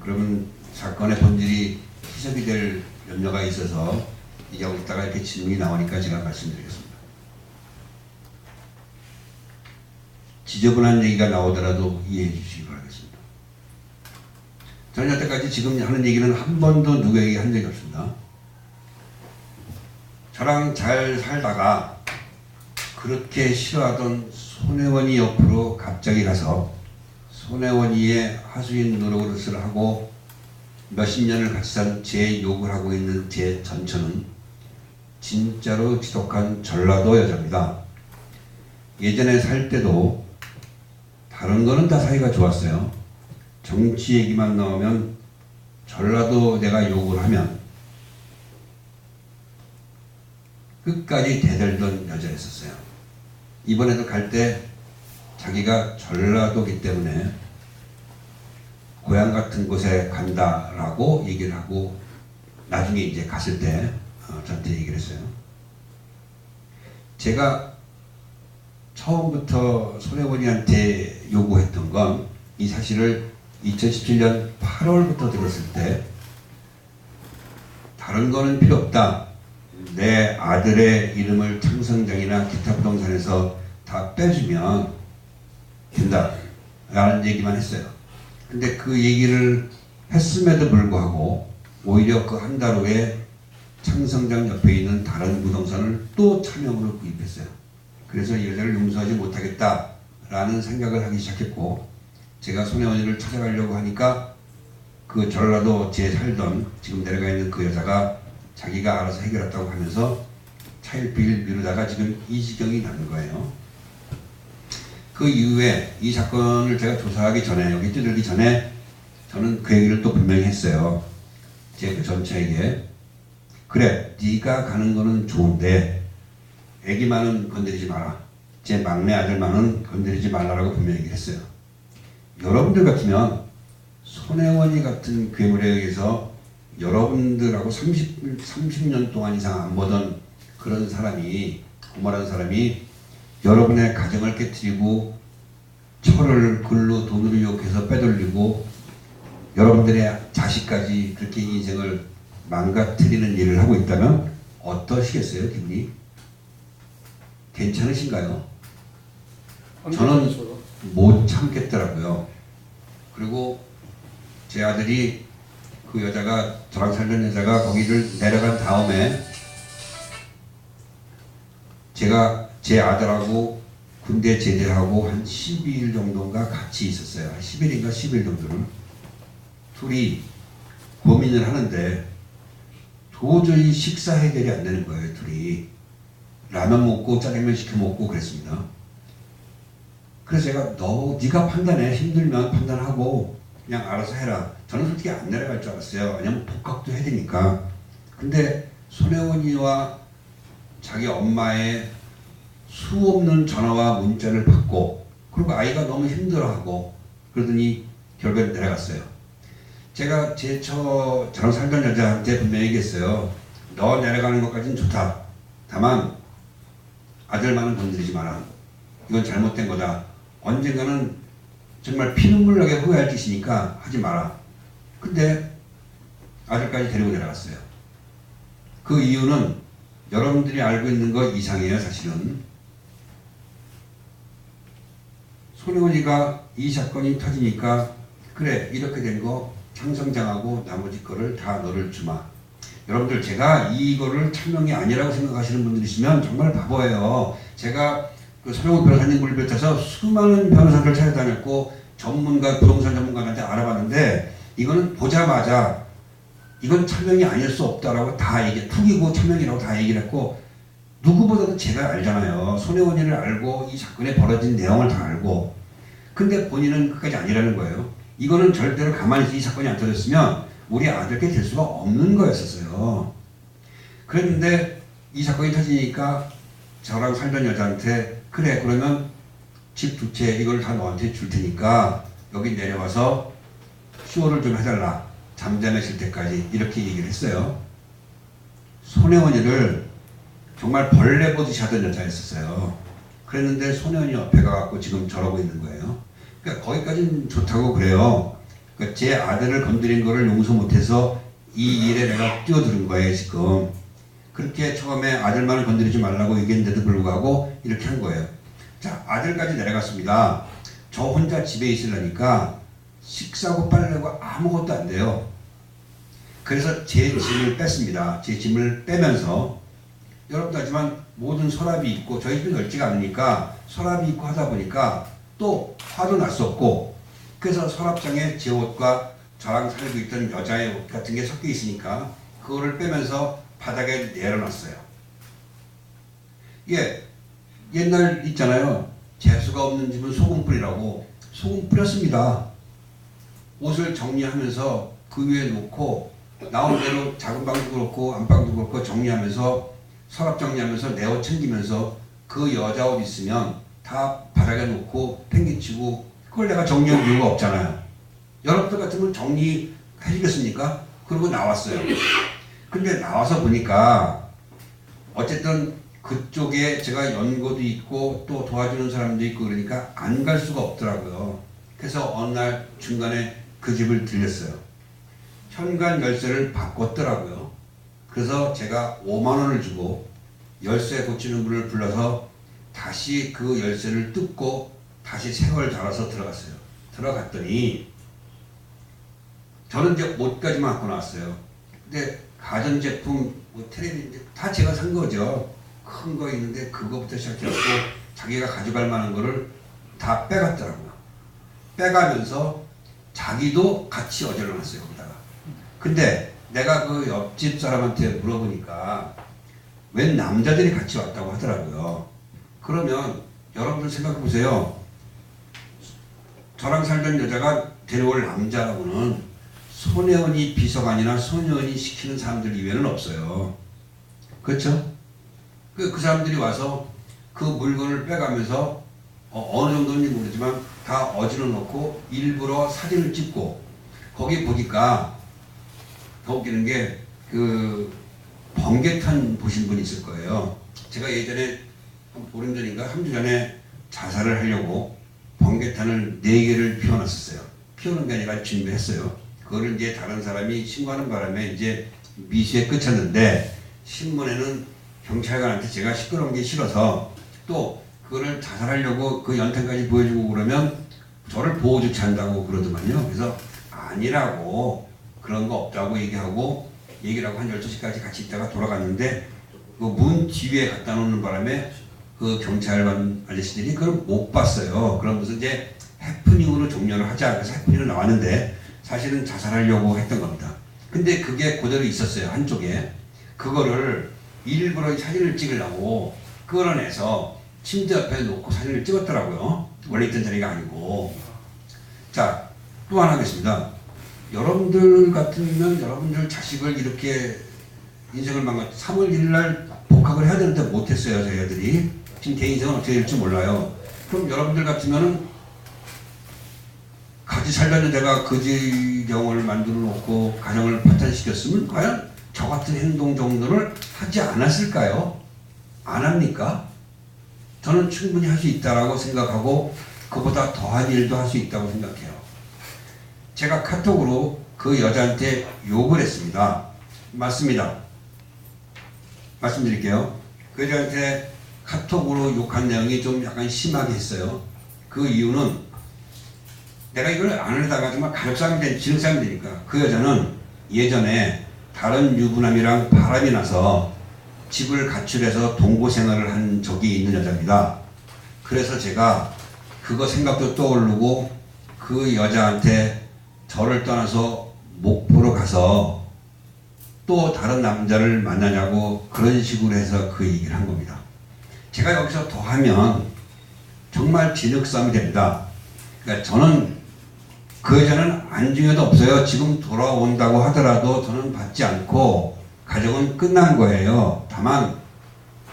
그러면 사건의 본질이 희석이 될 염려가 있어서 얘기하고 있다가 이렇게 질문이 나오니까 제가 말씀드리겠습니다. 지저분한 얘기가 나오더라도 이해해 주시기 바라겠습니다. 저는 여태까지 지금 하는 얘기는 한 번도 누구에게 한 적이 없습니다. 저랑 잘 살다가 그렇게 싫어하던 손혜원이 옆으로 갑자기 가서 손혜원이의 하수인 노릇을 하고 몇십 년을 같이 산 제 욕을 하고 있는 제 전처는 진짜로 지독한 전라도 여자입니다. 예전에 살 때도 다른 거는 다 사이가 좋았어요. 정치 얘기만 나오면 전라도 내가 욕을 하면 끝까지 대들던 여자였었어요. 이번에도 갈 때 자기가 전라도기 때문에 고향 같은 곳에 간다라고 얘기를 하고 나중에 이제 갔을 때 저한테 얘기를 했어요. 제가 처음부터 손혜원이한테 요구했던 건 이 사실을 2017년 8월부터 들었을 때 다른 거는 필요 없다. 내 아들의 이름을 창성장이나 기타 부동산에서 다 빼주면 된다. 라는 얘기만 했어요. 근데 그 얘기를 했음에도 불구하고 오히려 그 한 달 후에 창성장 옆에 있는 다른 부동산을 또 차명으로 구입했어요. 그래서 이 여자를 용서하지 못하겠다라는 생각을 하기 시작했고 제가 손혜원이를 찾아가려고 하니까 그 전라도 제 살던 지금 내려가 있는 그 여자가 자기가 알아서 해결했다고 하면서 차일피일 미루다가 지금 이 지경이 난 거예요. 그 이후에 이 사건을 제가 조사하기 전에 여기 뛰들기 전에 저는 그 얘기를 또 분명히 했어요. 제 그 전처에게 그래 네가 가는 거는 좋은데 애기만은 건드리지 마라. 제 막내 아들만은 건드리지 말라라고 분명히 얘기를 했어요. 여러분들 같으면 손혜원이 같은 괴물에 의해서 여러분들하고 30년 동안 이상 안 보던 그런 사람이 고말한 사람이 여러분의 가정을 깨뜨리고 철을 글로 돈으로 유혹해서 빼돌리고 여러분들의 자식까지 그렇게 인생을 망가뜨리는 일을 하고 있다면 어떠시겠어요, 기분이? 괜찮으신가요? 저는 못 참겠더라고요. 그리고 제 아들이 그 여자가 저랑 살던 여자가 거기를 내려간 다음에 제가 제 아들하고 군대 제대하고 한 12일 정도인가 같이 있었어요. 한 10일인가 10일 정도는 둘이 고민을 하는데 도저히 식사 해결이 안 되는 거예요. 둘이 라면 먹고 짜장면 시켜 먹고 그랬습니다. 그래서 제가 네가 판단해. 힘들면 판단하고 그냥 알아서 해라. 저는 솔직히 안 내려갈 줄 알았어요. 왜냐면 복학도 해야 되니까. 근데 손혜원이와 자기 엄마의 수 없는 전화와 문자를 받고 그리고 아이가 너무 힘들어하고 그러더니 결국에 내려갔어요. 제가 저랑 살던 여자한테 분명히 얘기했어요. 너 내려가는 것까지는 좋다. 다만 아들만은 건드리지 마라. 이건 잘못된 거다. 언젠가는 정말 피눈물 나게 후회할 짓이니까 하지 마라. 근데 아들까지 데리고 내려갔어요. 그 이유는 여러분들이 알고 있는 것 이상이에요. 사실은 손혜원이가 이 사건이 터지니까 그래 이렇게 된 거 창성장하고 나머지 거를 다 너를 주마. 여러분들 제가 이거를 차명이 아니라고 생각하시는 분들 있으면 정말 바보예요. 제가 그 손혜원 변호사님을 비롯해서 수많은 변호사들 찾아다녔고 전문가 부동산 전문가한테 알아봤는데 이거는 보자마자 이건 차명이 아닐 수 없다라고 다 얘기, 투기고 차명이라고 다 얘기를 했고 누구보다도 제가 알잖아요. 손혜원이를 알고 이 사건에 벌어진 내용을 다 알고 근데 본인은 끝까지 아니라는 거예요. 이거는 절대로 가만히 있어 이 사건이 안 터졌으면 우리 아들께 될 수가 없는 거였었어요. 그랬는데 이 사건이 터지니까 저랑 살던 여자한테 그래 그러면 집 두 채 이걸 다 너한테 줄 테니까 여기 내려와서 수호를 좀 해달라. 잠잠해질 때까지 이렇게 얘기를 했어요. 손혜원이를 정말 벌레 보듯이 하던 여자였었어요. 그랬는데 손혜원이 옆에 가갖고 지금 저러고 있는 거예요. 그러니까 거기까지는 좋다고 그래요. 그러니까 제 아들을 건드린 거를 용서 못해서 이 일에 내가 뛰어드는 거예요 지금. 그렇게 처음에 아들만을 건드리지 말라고 얘기했는데도 불구하고 이렇게 한 거예요. 자, 아들까지 내려갔습니다. 저 혼자 집에 있으려니까 식사고 빨래고 아무것도 안 돼요. 그래서 제 짐을 뺐습니다. 제 짐을 빼면서 여러분도 알지만 모든 서랍이 있고 저희 집이 넓지가 않으니까 서랍이 있고 하다 보니까 또 화도 날 수 없고 그래서 서랍장에 제 옷과 저랑 살고 있던 여자의 옷 같은 게 섞여 있으니까 그거를 빼면서 바닥에 내려놨어요. 예, 옛날 있잖아요. 재수가 없는 집은 소금 뿌리라고 소금 뿌렸습니다. 옷을 정리하면서 그 위에 놓고 나온 대로 작은 방도 그렇고 안방도 그렇고 정리하면서 서랍 정리하면서 내 옷 챙기면서 그 여자 옷 있으면 다 바닥에 놓고 팽개치고 그걸 내가 정리할 이유가 없잖아요. 여러분들 같으면 정리해주겠습니까? 그러고 나왔어요. 근데 나와서 보니까 어쨌든 그쪽에 제가 연고도 있고 또 도와주는 사람도 있고 그러니까 안 갈 수가 없더라고요. 그래서 어느 날 중간에 그 집을 들렸어요. 현관 열쇠를 바꿨더라고요. 그래서 제가 5만 원을 주고 열쇠 고치는 분을 불러서 다시 그 열쇠를 뜯고 다시 새 걸 달아서 들어갔어요. 들어갔더니 저는 이제 옷까지만 갖고 나왔어요. 근데 가전제품, 뭐 텔레비전 다 제가 산 거죠. 큰 거 있는데 그거부터 시작해갖고 자기가 가져갈 만한 거를 다 빼갔더라고요. 빼가면서 자기도 같이 어질러놨어요. 거기다가. 근데 내가 그 옆집 사람한테 물어보니까 웬 남자들이 같이 왔다고 하더라고요. 그러면 여러분들 생각해 보세요. 저랑 살던 여자가 데려올 남자라고는 손혜원이 비서관이나 손혜원이 시키는 사람들 이외에는 없어요. 그렇죠? 그 사람들이 와서 그 물건을 빼가면서 어느 정도인지 모르지만 다 어지러 놓고 일부러 사진을 찍고 거기 보니까 더 웃기는 게 그 번개탄 보신 분이 있을 거예요. 제가 예전에 보름 전인가 3주 전에 자살을 하려고 번개탄을 4개를 피워놨었어요. 피우는 게 아니라 준비했어요. 그거를 이제 다른 사람이 신고하는 바람에 이제 미수에 그쳤는데 신문에는 경찰관한테 제가 시끄러운 게 싫어서 또 그거를 자살하려고 그 연탄까지 보여주고 그러면 저를 보호 조치한다고 그러더만요. 그래서 아니라고 그런 거 없다고 얘기하고 얘기를 하고 한 12시까지 같이 있다가 돌아갔는데 그 문 뒤에 갖다 놓는 바람에 그 경찰관 아저씨들이 그걸 못 봤어요. 그러면서 이제 해프닝으로 종료를 하자. 그래서 해프닝으로 나왔는데 사실은 자살하려고 했던 겁니다. 근데 그게 그대로 있었어요. 한쪽에. 그거를 일부러 사진을 찍으려고 끌어내서 침대 옆에 놓고 사진을 찍었더라고요. 원래 있던 자리가 아니고. 자, 또 하나 하겠습니다. 여러분들 같으면 여러분들 자식을 이렇게 인생을 3월 1일 날 복학을 해야 되는데 못했어요. 저희 애들이. 지금 제 인생은 어떻게 될지 몰라요. 그럼 여러분들 같으면은 같이 살던 데가 그 지경을 만들어 놓고 가정을 파탄시켰으면 과연 저 같은 행동 정도를 하지 않았을까요? 안 합니까? 저는 충분히 할 수 있다라고 생각하고 그보다 더한 일도 할 수 있다고 생각해요. 제가 카톡으로 그 여자한테 욕을 했습니다. 맞습니다. 말씀드릴게요. 그 여자한테 카톡으로 욕한 내용이 좀 약간 심하게 했어요. 그 이유는 내가 이걸 안 하다가 정말 가족싸움이 된 지능싸움이 되니까 그 여자는 예전에 다른 유부남이랑 바람이 나서 집을 가출해서 동거생활을 한 적이 있는 여자입니다. 그래서 제가 그거 생각도 떠오르고 그 여자한테 저를 떠나서 목포로 가서 또 다른 남자를 만나냐고 그런 식으로 해서 그 얘기를 한 겁니다. 제가 여기서 더 하면 정말 진흙싸움이 됩니다. 그러니까 저는 그 여자는 안중에도 없어요. 지금 돌아온다고 하더라도 저는 받지 않고 가정은 끝난 거예요. 다만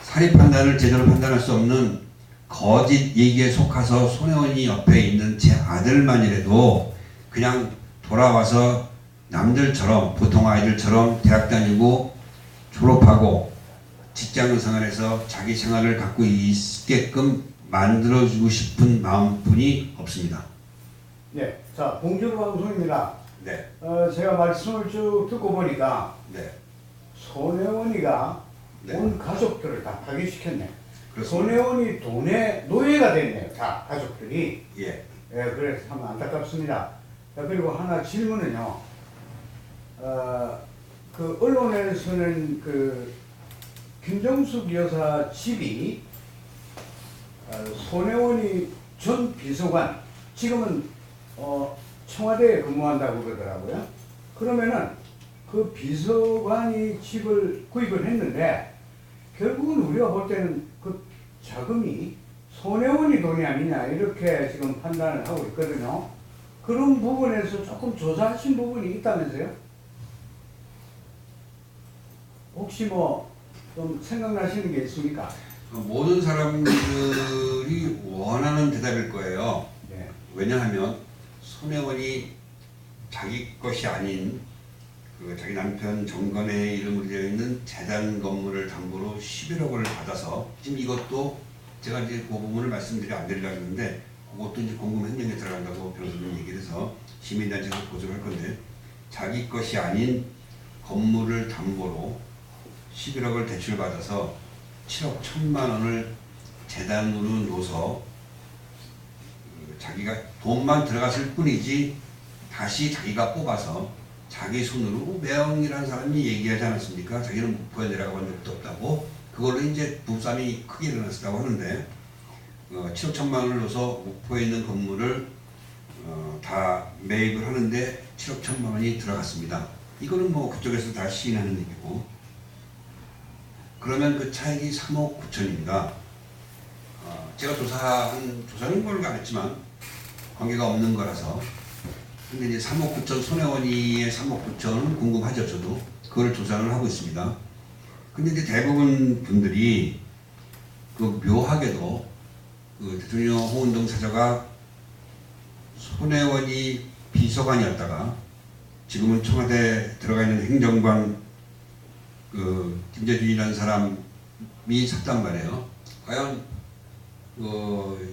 사리 판단을 제대로 판단할 수 없는 거짓 얘기에 속아서 손혜원이 옆에 있는 제 아들만이라도 그냥 돌아와서 남들처럼 보통 아이들처럼 대학 다니고 졸업하고 직장 생활에서 자기 생활을 갖고 있게끔 만들어주고 싶은 마음뿐이 없습니다. 네, 자 봉준호 방송입니다. 네. 제가 말씀을 쭉 듣고 보니까 네. 손혜원이가 네. 온 가족들을 다 파괴시켰네. 그렇습니다. 손혜원이 돈의 노예가 됐네요. 다 가족들이. 예. 그래서 참 안타깝습니다. 자, 그리고 하나 질문은요. 그 언론에서는 그 김정숙 여사 집이 손혜원이 전 비서관, 지금은 청와대에 근무한다고 그러더라고요. 그러면은 그 비서관이 집을 구입을 했는데 결국은 우리가 볼 때는 그 자금이 손혜원이 돈이 아니냐 이렇게 지금 판단을 하고 있거든요. 그런 부분에서 조금 조사하신 부분이 있다면서요? 혹시 뭐 좀 생각나시는 게 있습니까? 모든 사람들이 원하는 대답일 거예요. 네. 왜냐하면 손혜원이 자기 것이 아닌 자기 남편 정건의 이름으로 되어 있는 재단 건물을 담보로 11억을 받아서, 지금 이것도 제가 이제 그 부분을 말씀드리려 안 드리려고 했는데 그것도 이제 공금 횡령에 들어간다고 변호사님 얘기를 해서 시민단체에서 고소를 할 건데, 자기 것이 아닌 건물을 담보로 11억을 대출받아서 7억 1천만 원을 재단으로 넣어서 자기가 돈만 들어갔을 뿐이지 다시 자기가 뽑아서 자기 손으로, 매형이라는 사람이 얘기하지 않았습니까? 자기는 목포에 내려가본 적도 없다고. 그걸로 이제 부부싸움이 크게 일어났다고 하는데 7억 1천만 원을 넣어서 목포에 있는 건물을 다 매입을 하는데 7억 1천만 원이 들어갔습니다. 이거는 뭐 그쪽에서 다 시인하는 얘기고, 그러면 그 차익이 3억 9천입니다. 제가 조사는 뭘 안 했지만 관계가 없는 거라서. 근데 이제 3억 9천, 손혜원이의 3억 9천은 궁금하죠, 저도. 그걸 조사를 하고 있습니다. 근데 이제 대부분 분들이 그 묘하게도 그 대통령 홍은동 사저가 손혜원이 비서관이었다가 지금은 청와대 들어가 있는 행정관 그 김재준이라는 사람이 샀단 말이에요. 과연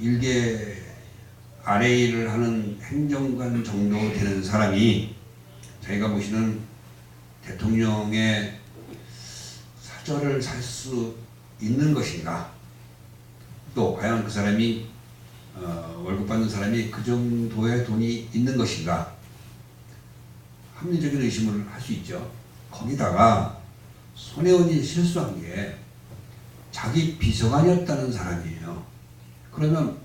일개 RA를 하는 행정관 정도 되는 사람이 자기가 보시는 대통령의 사저를 살 수 있는 것인가? 또 과연 그 사람이 월급 받는 사람이 그 정도의 돈이 있는 것인가? 합리적인 의심을 할 수 있죠. 거기다가 손혜원이 실수한 게 자기 비서관이었다는 사람이에요. 그러면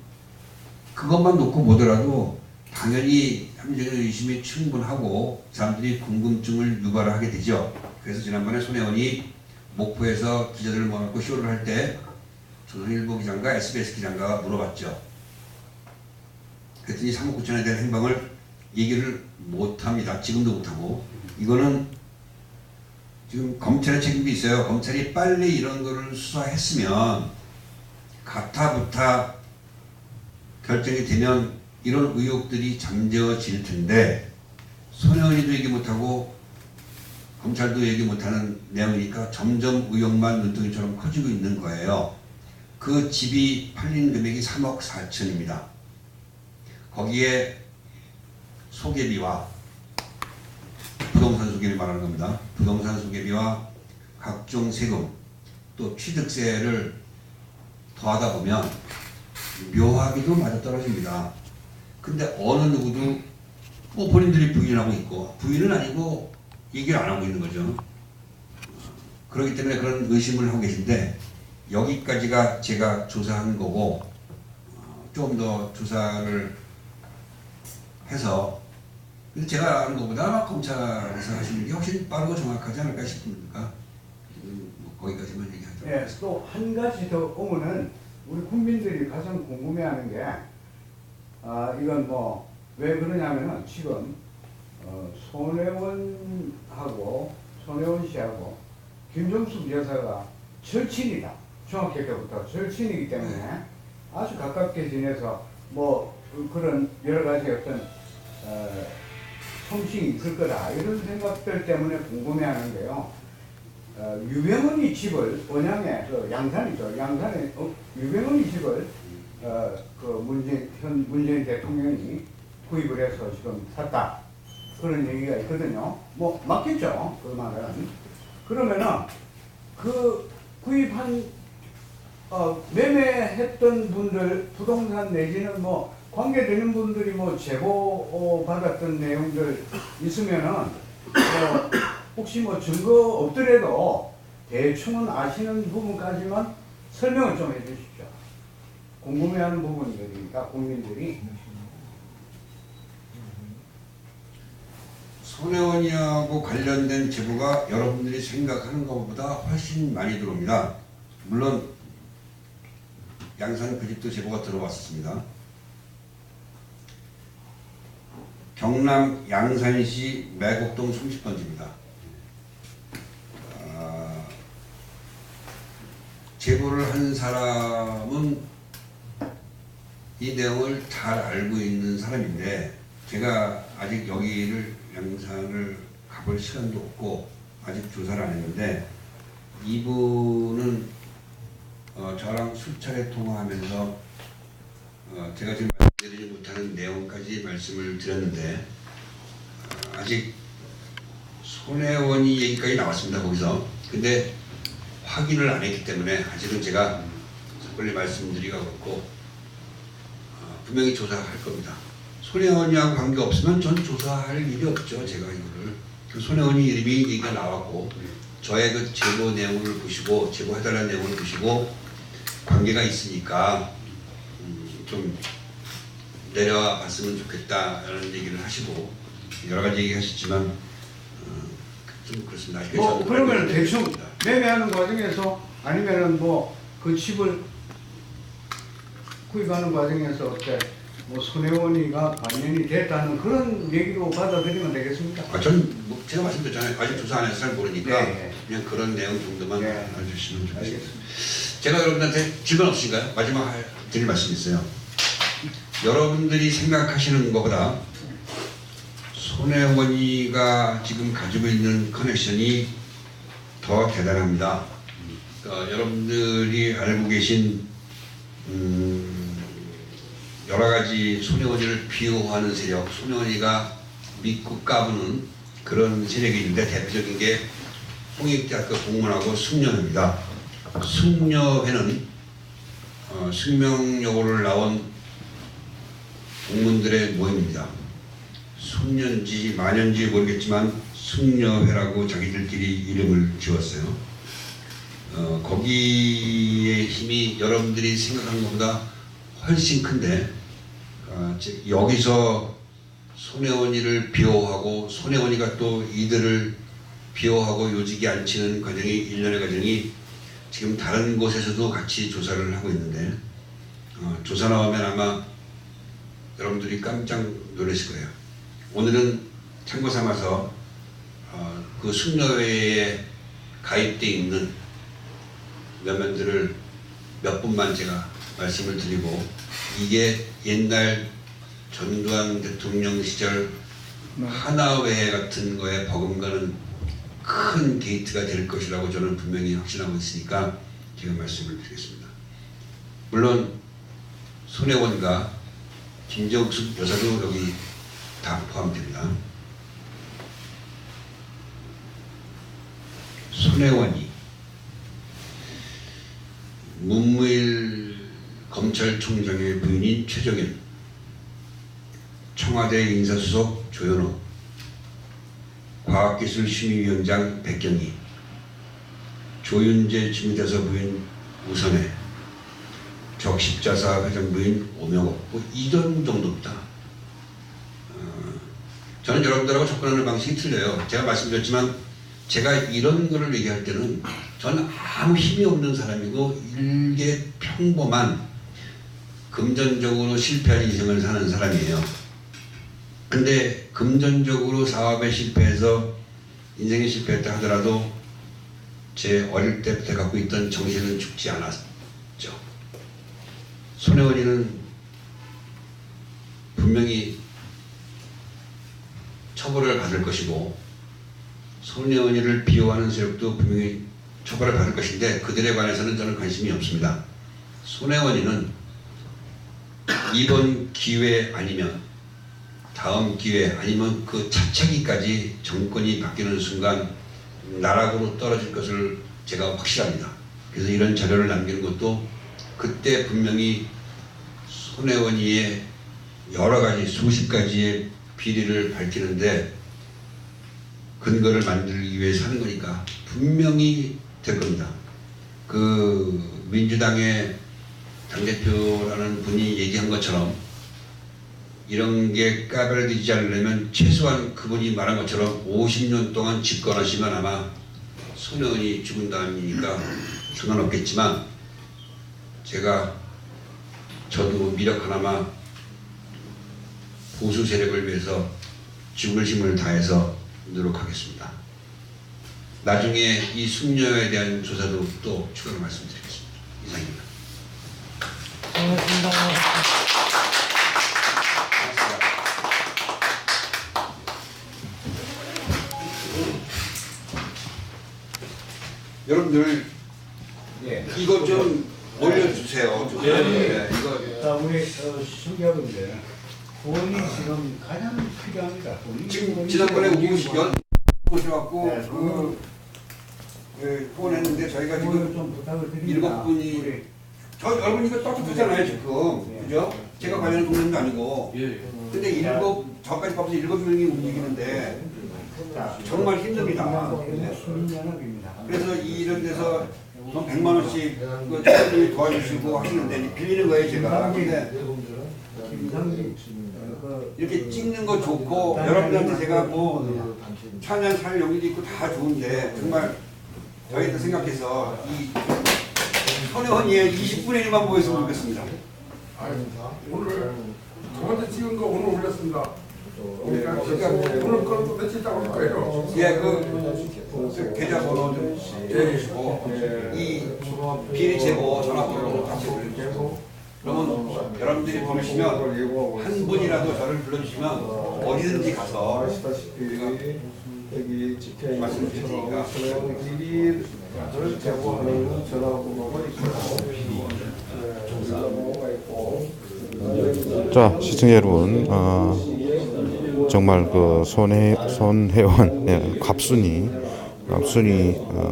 그것만 놓고 보더라도 당연히 합리적인 의심이 충분하고 사람들이 궁금증을 유발하게 되죠. 그래서 지난번에 손혜원이 목포에서 기자들을 모아놓고 쇼를 할 때 조선일보 기자인가 SBS 기자인가 물어봤죠. 그랬더니 3억 9천에 대한 행방을 얘기를 못합니다. 지금도 못하고. 이거는 지금 검찰의 책임도 있어요. 검찰이 빨리 이런 거를 수사했으면 가타부타 결정이 되면 이런 의혹들이 잠재워질 텐데, 손혜원이도 얘기 못하고 검찰도 얘기 못하는 내용이니까 점점 의혹만 눈덩이처럼 커지고 있는 거예요. 그 집이 팔린 금액이 3억 4천입니다. 거기에 소개비와 부동산 소개비 말하는 겁니다. 부동산 소개비와 각종 세금, 또 취득세를 더하다 보면 묘하게도 맞아떨어집니다. 근데 어느 누구도 본인들이 부인하고 있고, 부인은 아니고 얘기를 안 하고 있는 거죠. 그렇기 때문에 그런 의심을 하고 계신데, 여기까지가 제가 조사한 거고, 좀 더 조사를 해서, 근데 제가 아는 것보다 아마 검찰에서 하시는 게 훨씬 빠르고 정확하지 않을까 싶습니다. 뭐 거기까지만 얘기하죠. 네, 또 한 가지 더 오면은 우리 국민들이 가장 궁금해하는 게, 이건 뭐 왜 그러냐면은 지금 손혜원 씨하고 김정숙 여사가 절친이다. 중학교 때부터 절친이기 때문에 아주 가깝게 지내서 뭐 그런 여러 가지 어떤 성싱이 있을 거다 이런 생각들 때문에 궁금해하는데요. 유병헌이 집을 언양에 양산이죠. 양산에 유병헌이 집을 현 문재인 대통령이 구입을 해서 지금 샀다 그런 얘기가 있거든요. 뭐 맞겠죠, 그 말은. 그러면은 그 구입한 매매했던 분들 부동산 내지는 뭐 관계되는 분들이 뭐 제보 받았던 내용들 있으면은 혹시 뭐 증거 없더라도 대충은 아시는 부분까지만 설명을 좀 해주십시오. 궁금해하는 부분들이니까 국민들이. 손혜원이하고 관련된 제보가 여러분들이 생각하는 것보다 훨씬 많이 들어옵니다. 물론 양산 그 집도 제보가 들어왔습니다. 경남 양산시 매곡동 30번지입니다. 제보를 한 사람은 이 내용을 잘 알고 있는 사람인데 제가 아직 여기를 양산을 가볼 시간도 없고 아직 조사를 안 했는데 이분은 저랑 수차례 통화하면서 제가 지금 말씀드리지 못하는 내용까지 말씀을 드렸는데 아직 손혜원이 얘기까지 나왔습니다. 거기서. 근데 확인을 안 했기 때문에 아직은 제가 섣불리 말씀드리기가 어렵고 분명히 조사할 겁니다. 손혜원이하고 관계없으면 전 조사할 일이 없죠. 제가 이거를. 그 손혜원이 이름이 얘기가 나왔고 저의 그 제보 내용을 보시고 제보해달라는 내용을 보시고 관계가 있으니까 좀 내려와 봤으면 좋겠다라는 얘기를 하시고 여러 가지 얘기하셨지만 좀 그렇습니다. 그러면 대충 매매하는 과정에서 아니면은 뭐 그 집을 구입하는 과정에서 어때 뭐 손혜원이가 관련이 됐다는 그런 얘기로 받아들이면 되겠습니까? 전 뭐 제가 말씀드렸잖아요. 아직 조사 안 해서 잘 모르니까 네. 그냥 그런 내용 정도만 네. 알려주시면 좋겠습니다. 알겠습니다. 제가 여러분한테 질문 없으신가요? 마지막 드릴 말씀이 있어요. 여러분들이 생각하시는 것보다 손혜원이가 지금 가지고 있는 커넥션이 더 대단합니다. 여러분들이 알고 계신 여러 가지 손혜원이를 비호하는 세력, 손혜원이가 믿고 까부는 그런 세력이 있는데 대표적인 게 홍익대학교 공무원하고 숙녀회입니다. 숙녀회는 숙명여고를 나온 공무원들의 모임입니다. 숙년지 만년지 모르겠지만 숙녀회라고 자기들끼리 이름을 지었어요. 거기에 힘이 여러분들이 생각하는 것보다 훨씬 큰데 여기서 손혜원이를 비호하고 손혜원이가 또 이들을 비호하고 요직이 앉히는 과정이 일련의 과정이 지금 다른 곳에서도 같이 조사를 하고 있는데 조사 나오면 아마 여러분들이 깜짝 놀라실 거예요. 오늘은 참고 삼아서 그 숙녀회에 가입되어 있는 면면들을 몇 분만 제가 말씀을 드리고 이게 옛날 전두환 대통령 시절 하나회 같은 거에 버금가는 큰 게이트가 될 것이라고 저는 분명히 확신하고 있으니까 제가 말씀을 드리겠습니다. 물론 손혜원과 김정숙 여사도 여기 다 포함됩니다. 손혜원이 문무일 검찰총장의 부인인 최정현, 청와대 인사수석 조현호, 과학기술심의위원장 백경희, 조윤재 주미대사 부인 우선혜, 적십자사 회장 부인 오명옥, 뭐 이런 정도입니다. 저는 여러분들하고 접근하는 방식이 틀려요. 제가 말씀드렸지만 제가 이런 거를 얘기할 때는 저는 아무 힘이 없는 사람이고 일개 평범한 금전적으로 실패한 인생을 사는 사람이에요. 근데 금전적으로 사업에 실패해서 인생에 실패했다 하더라도 제 어릴 때부터 갖고 있던 정신은 죽지 않았죠. 손혜원이는 분명히 처벌을 받을 것이고 손혜원이를 비호하는 세력도 분명히 처벌을 받을 것인데 그들에 관해서는 저는 관심이 없습니다. 손혜원이는 이번 기회 아니면 다음 기회 아니면 그 차차기까지 정권이 바뀌는 순간 나락으로 떨어질 것을 제가 확실합니다. 그래서 이런 자료를 남기는 것도 그때 분명히 손혜원이의 여러 가지 수십 가지의 비리를 밝히는데 근거를 만들기 위해서 하는 거니까 분명히 될 겁니다. 그 민주당의 당대표라는 분이 얘기한 것처럼 이런 게 까발되지 않으려면 최소한 그분이 말한 것처럼 50년 동안 집권하시면 아마 손혜원이 죽은 다음이니까 상관없겠지만 저도 미력 하나마 보수 세력을 위해서 죽을 힘을 다해서 노력하겠습니다. 나중에 이 숙녀에 대한 조사도 또 추가로 말씀드리겠습니다. 이상입니다. 고맙습니다. 여러분들 예. 이거 좀 올려주세요. 네, 이거 자, 우리 수기하분들 돈이 지금 가장 필요합니다. 돈이 지금 지난번에 오셔갖고 네, 후원했는데 저희가 지금 좀 부탁을 드립니다. 7분이 우리 여러분 이거 떳떳하잖아요 지금. 그죠? 제가 관련 동료도 아니고. 근데 저까지 봐서 7명이 움직이는데 정말 힘듭니다. 네. 수민연합입니다. 그래서 이런 데서 100만 원씩 그 대표님이 도와주시고 하시는데 빌리는 거예요 제가. 근데 김상진 이렇게 찍는 거 좋고 여러분들한테 제가 뭐 찬양 살 용기도 있고 다 좋은데 정말 저희도 생각해서 이 손혜원이의 20분의 1만 모였으면 좋겠습니다. 오늘 두 번째 찍은 거 오늘 올렸습니다. 그러니까 오늘 거또 며칠 있다 올 거예요. 예, 그 계좌번호 좀 해주시고 이 비리 제보 전화번호 같이 올려주시고 그러면 여러분들이 보내시면 한 분이라도 저를 불러주시면 어디든지 가서 아시다시피 여기 집회에 말씀드리니까 길이를 제보하는 전화번호가 있고 전화번호가 있고 자, 시청자 여러분, 정말 그 손혜원, 갑순이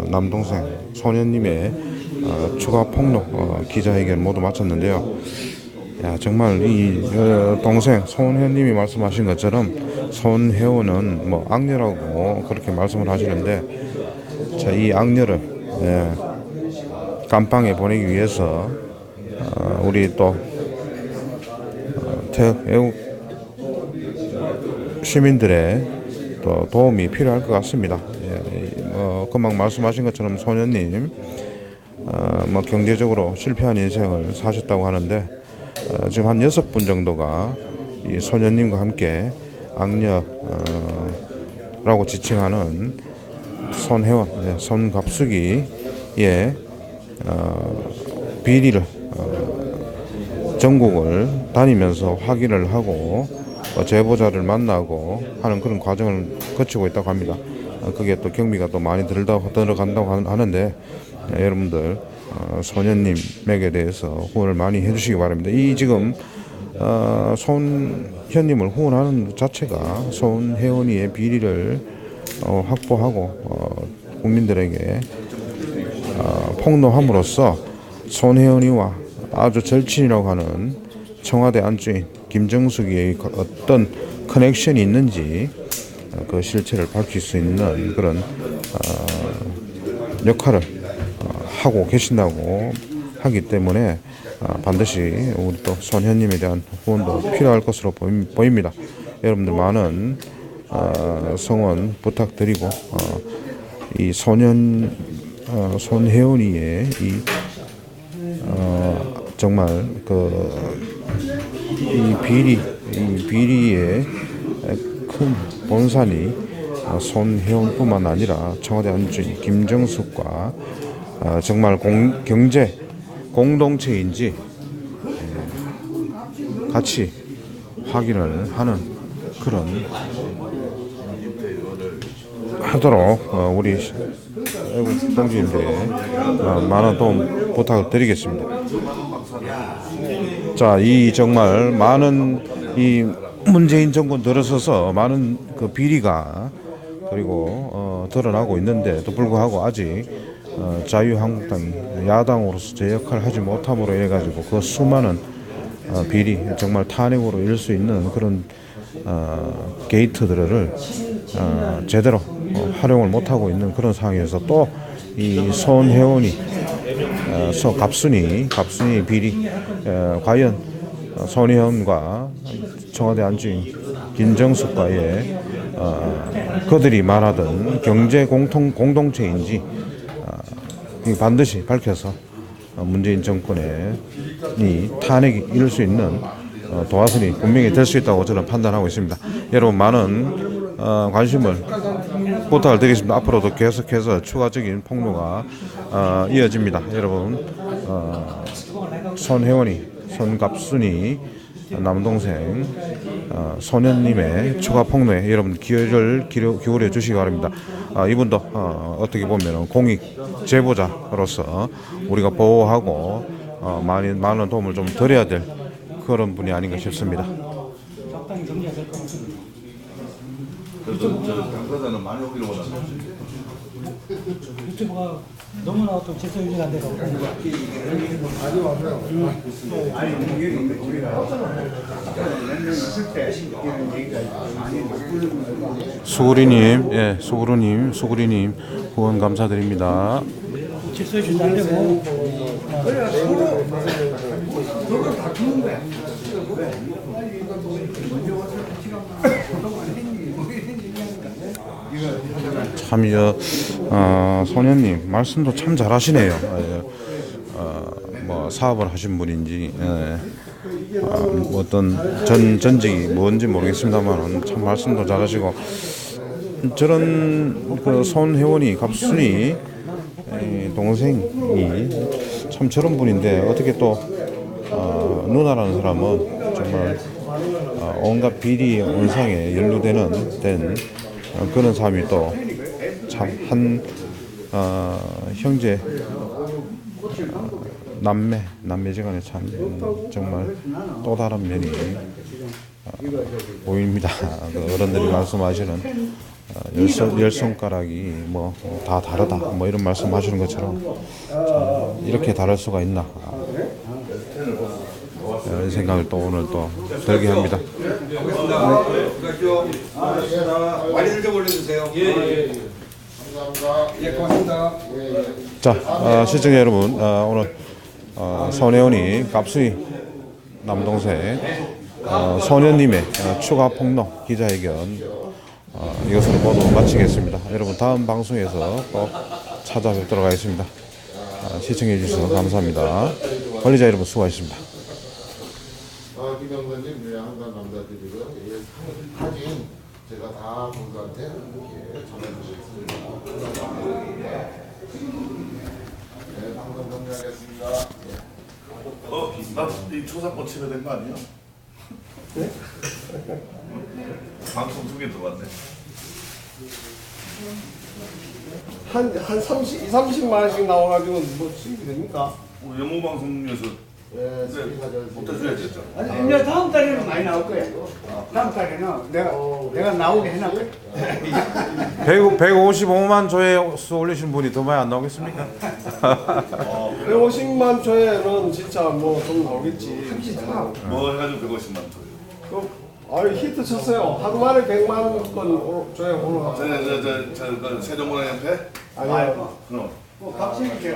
남동생 손현님의 추가 폭로 기자회견 모두 마쳤는데요. 야, 정말 이 동생 손현님이 말씀하신 것처럼 손혜원은 뭐 악녀라고 그렇게 말씀을 하시는데, 자, 이 악녀를 감방에 보내기 위해서 우리 또 외국 시민들의 또 도움이 필요할 것 같습니다. 금방 말씀하신 것처럼 소년님 뭐 경제적으로 실패한 인생을 사셨다고 하는데 지금 한 6분 정도가 이 소년님과 함께 악녀라고 지칭하는 손혜원, 손갑수기의 비리를 전국을 다니면서 확인을 하고 제보자를 만나고 하는 그런 과정을 거치고 있다고 합니다. 그게 또 경비가 또 많이 들어간다고 하는데 여러분들 소년님에게 대해서 후원을 많이 해주시기 바랍니다. 이 지금 손현님을 후원하는 자체가 손혜원이의 비리를 확보하고 국민들에게 폭로함으로써 손혜원이와 아주 절친이라고 하는 청와대 안주인 김정숙이의 어떤 커넥션이 있는지 그 실체를 밝힐 수 있는 그런 역할을 하고 계신다고 하기 때문에 반드시 우리 또 손현님에 대한 후원도 필요할 것으로 보입니다. 여러분들 많은 성원 부탁드리고 이 손혜원이의 이 정말 이 비리의 큰 본산이 손혜원뿐만 아니라 청와대 안주인 김정숙과 정말 경제 공동체인지 같이 확인을 하는 그런 하도록 우리 외국 동지님들의 많은 도움 부탁을 드리겠습니다. 자, 이 정말 많은 이 문재인 정권 들어서서 많은 그 비리가 그리고 드러나고 있는데도 불구하고 아직 자유한국당이 야당으로서 제 역할을 하지 못함으로 인해 가지고 그 수많은 비리 정말 탄핵으로 이룰 수 있는 그런 게이트들을 제대로 활용을 못하고 있는 그런 상황에서 또 이 손혜원이 갑순이 비리 과연 손혜원과 청와대 안주인 김정숙과의 그들이 말하던 경제 공동체인지 반드시 밝혀서 문재인 정권의 탄핵이 이룰 수 있는 도화선이 분명히 될 수 있다고 저는 판단하고 있습니다. 여러분 많은 관심을 부탁을 드리겠습니다. 앞으로도 계속해서 추가적인 폭로가 이어집니다. 여러분 손혜원이, 손갑순이 남동생 소년님의 추가 폭로에 여러분 귀를 기울여 주시기 바랍니다. 이분도 어떻게 보면 공익 제보자로서 우리가 보호하고 많은 도움을 좀 드려야 될 그런 분이 아닌가 싶습니다. 적당히 정리가 될 것 같습니다. 당사자는 많이 오기를 원합니다. 유튜브가 너무나 또 질서 유지가 안 돼서 아니 맞아요. 아니 우리가 몇년 있을 때 이런 얘기가 많이 나쁘는 수구리님, 예, 수구리님 후원 감사드립니다. 질서 유지 안 되고 그래야 서로 다투는 거야. 참 소년님 말씀도 참 잘하시네요. 뭐 사업을 하신 분인지 어떤 전직이 뭔지 모르겠습니다만 참 말씀도 잘하시고 저런 그 손혜원이 갑순이 동생이 참 저런 분인데 어떻게 또 누나라는 사람은 정말 온갖 비리 온상에 연루된 그런 사람이 또 참 한 형제 남매지간에 참 정말 또 다른 면이 보입니다. 그 어른들이 말씀하시는 열 손가락이 뭐 다 다르다 뭐 이런 말씀하시는 것처럼 참 이렇게 다를 수가 있나 이런 생각을 또 오늘 또 들게 합니다. 고맙습니다. 많이들 좀 올려주세요. 예, 고맙습니다. 자, 시청자 여러분, 오늘 손혜원이 갑수이 남동생 소년님의 추가 폭로 기자회견 이것으로 모두 마치겠습니다. 여러분 다음 방송에서 또 찾아뵙도록 하겠습니다. 시청해 주셔서 감사합니다. 관리자 여러분 수고하셨습니다. 김영선님, 항상 감사드리고요. 사진 제가 다 모두한테 이렇게 전해드리겠습니다. 네, 방송 정리하겠습니다. 나이 초상권 침해된 거 아니야? 네? 방송 2개 들어왔네. 한 30만 원씩 나와가지고 뭐 수입이 됩니까? 영모 방송에서 네, 수리사절 못해 줘야겠죠. 아니 이제 다음 달에는 많이 나올 거야. 다음 달에는 내가 나오게 해놨거든. 155만 조회수 올리신 분이 더 많이 안 나오겠습니까? 150만 조회는 진짜 뭐 좀 나오겠지. 뭐 해가지고 150만 줘요. 아유 히트 쳤어요. 하루 만에 100만 건 조회 오늘. 저 세종문화협회? 아니요. 그럼.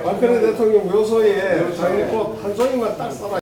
박근혜 대통령 묘소에 장례꽃 한 송이만 딱 써라.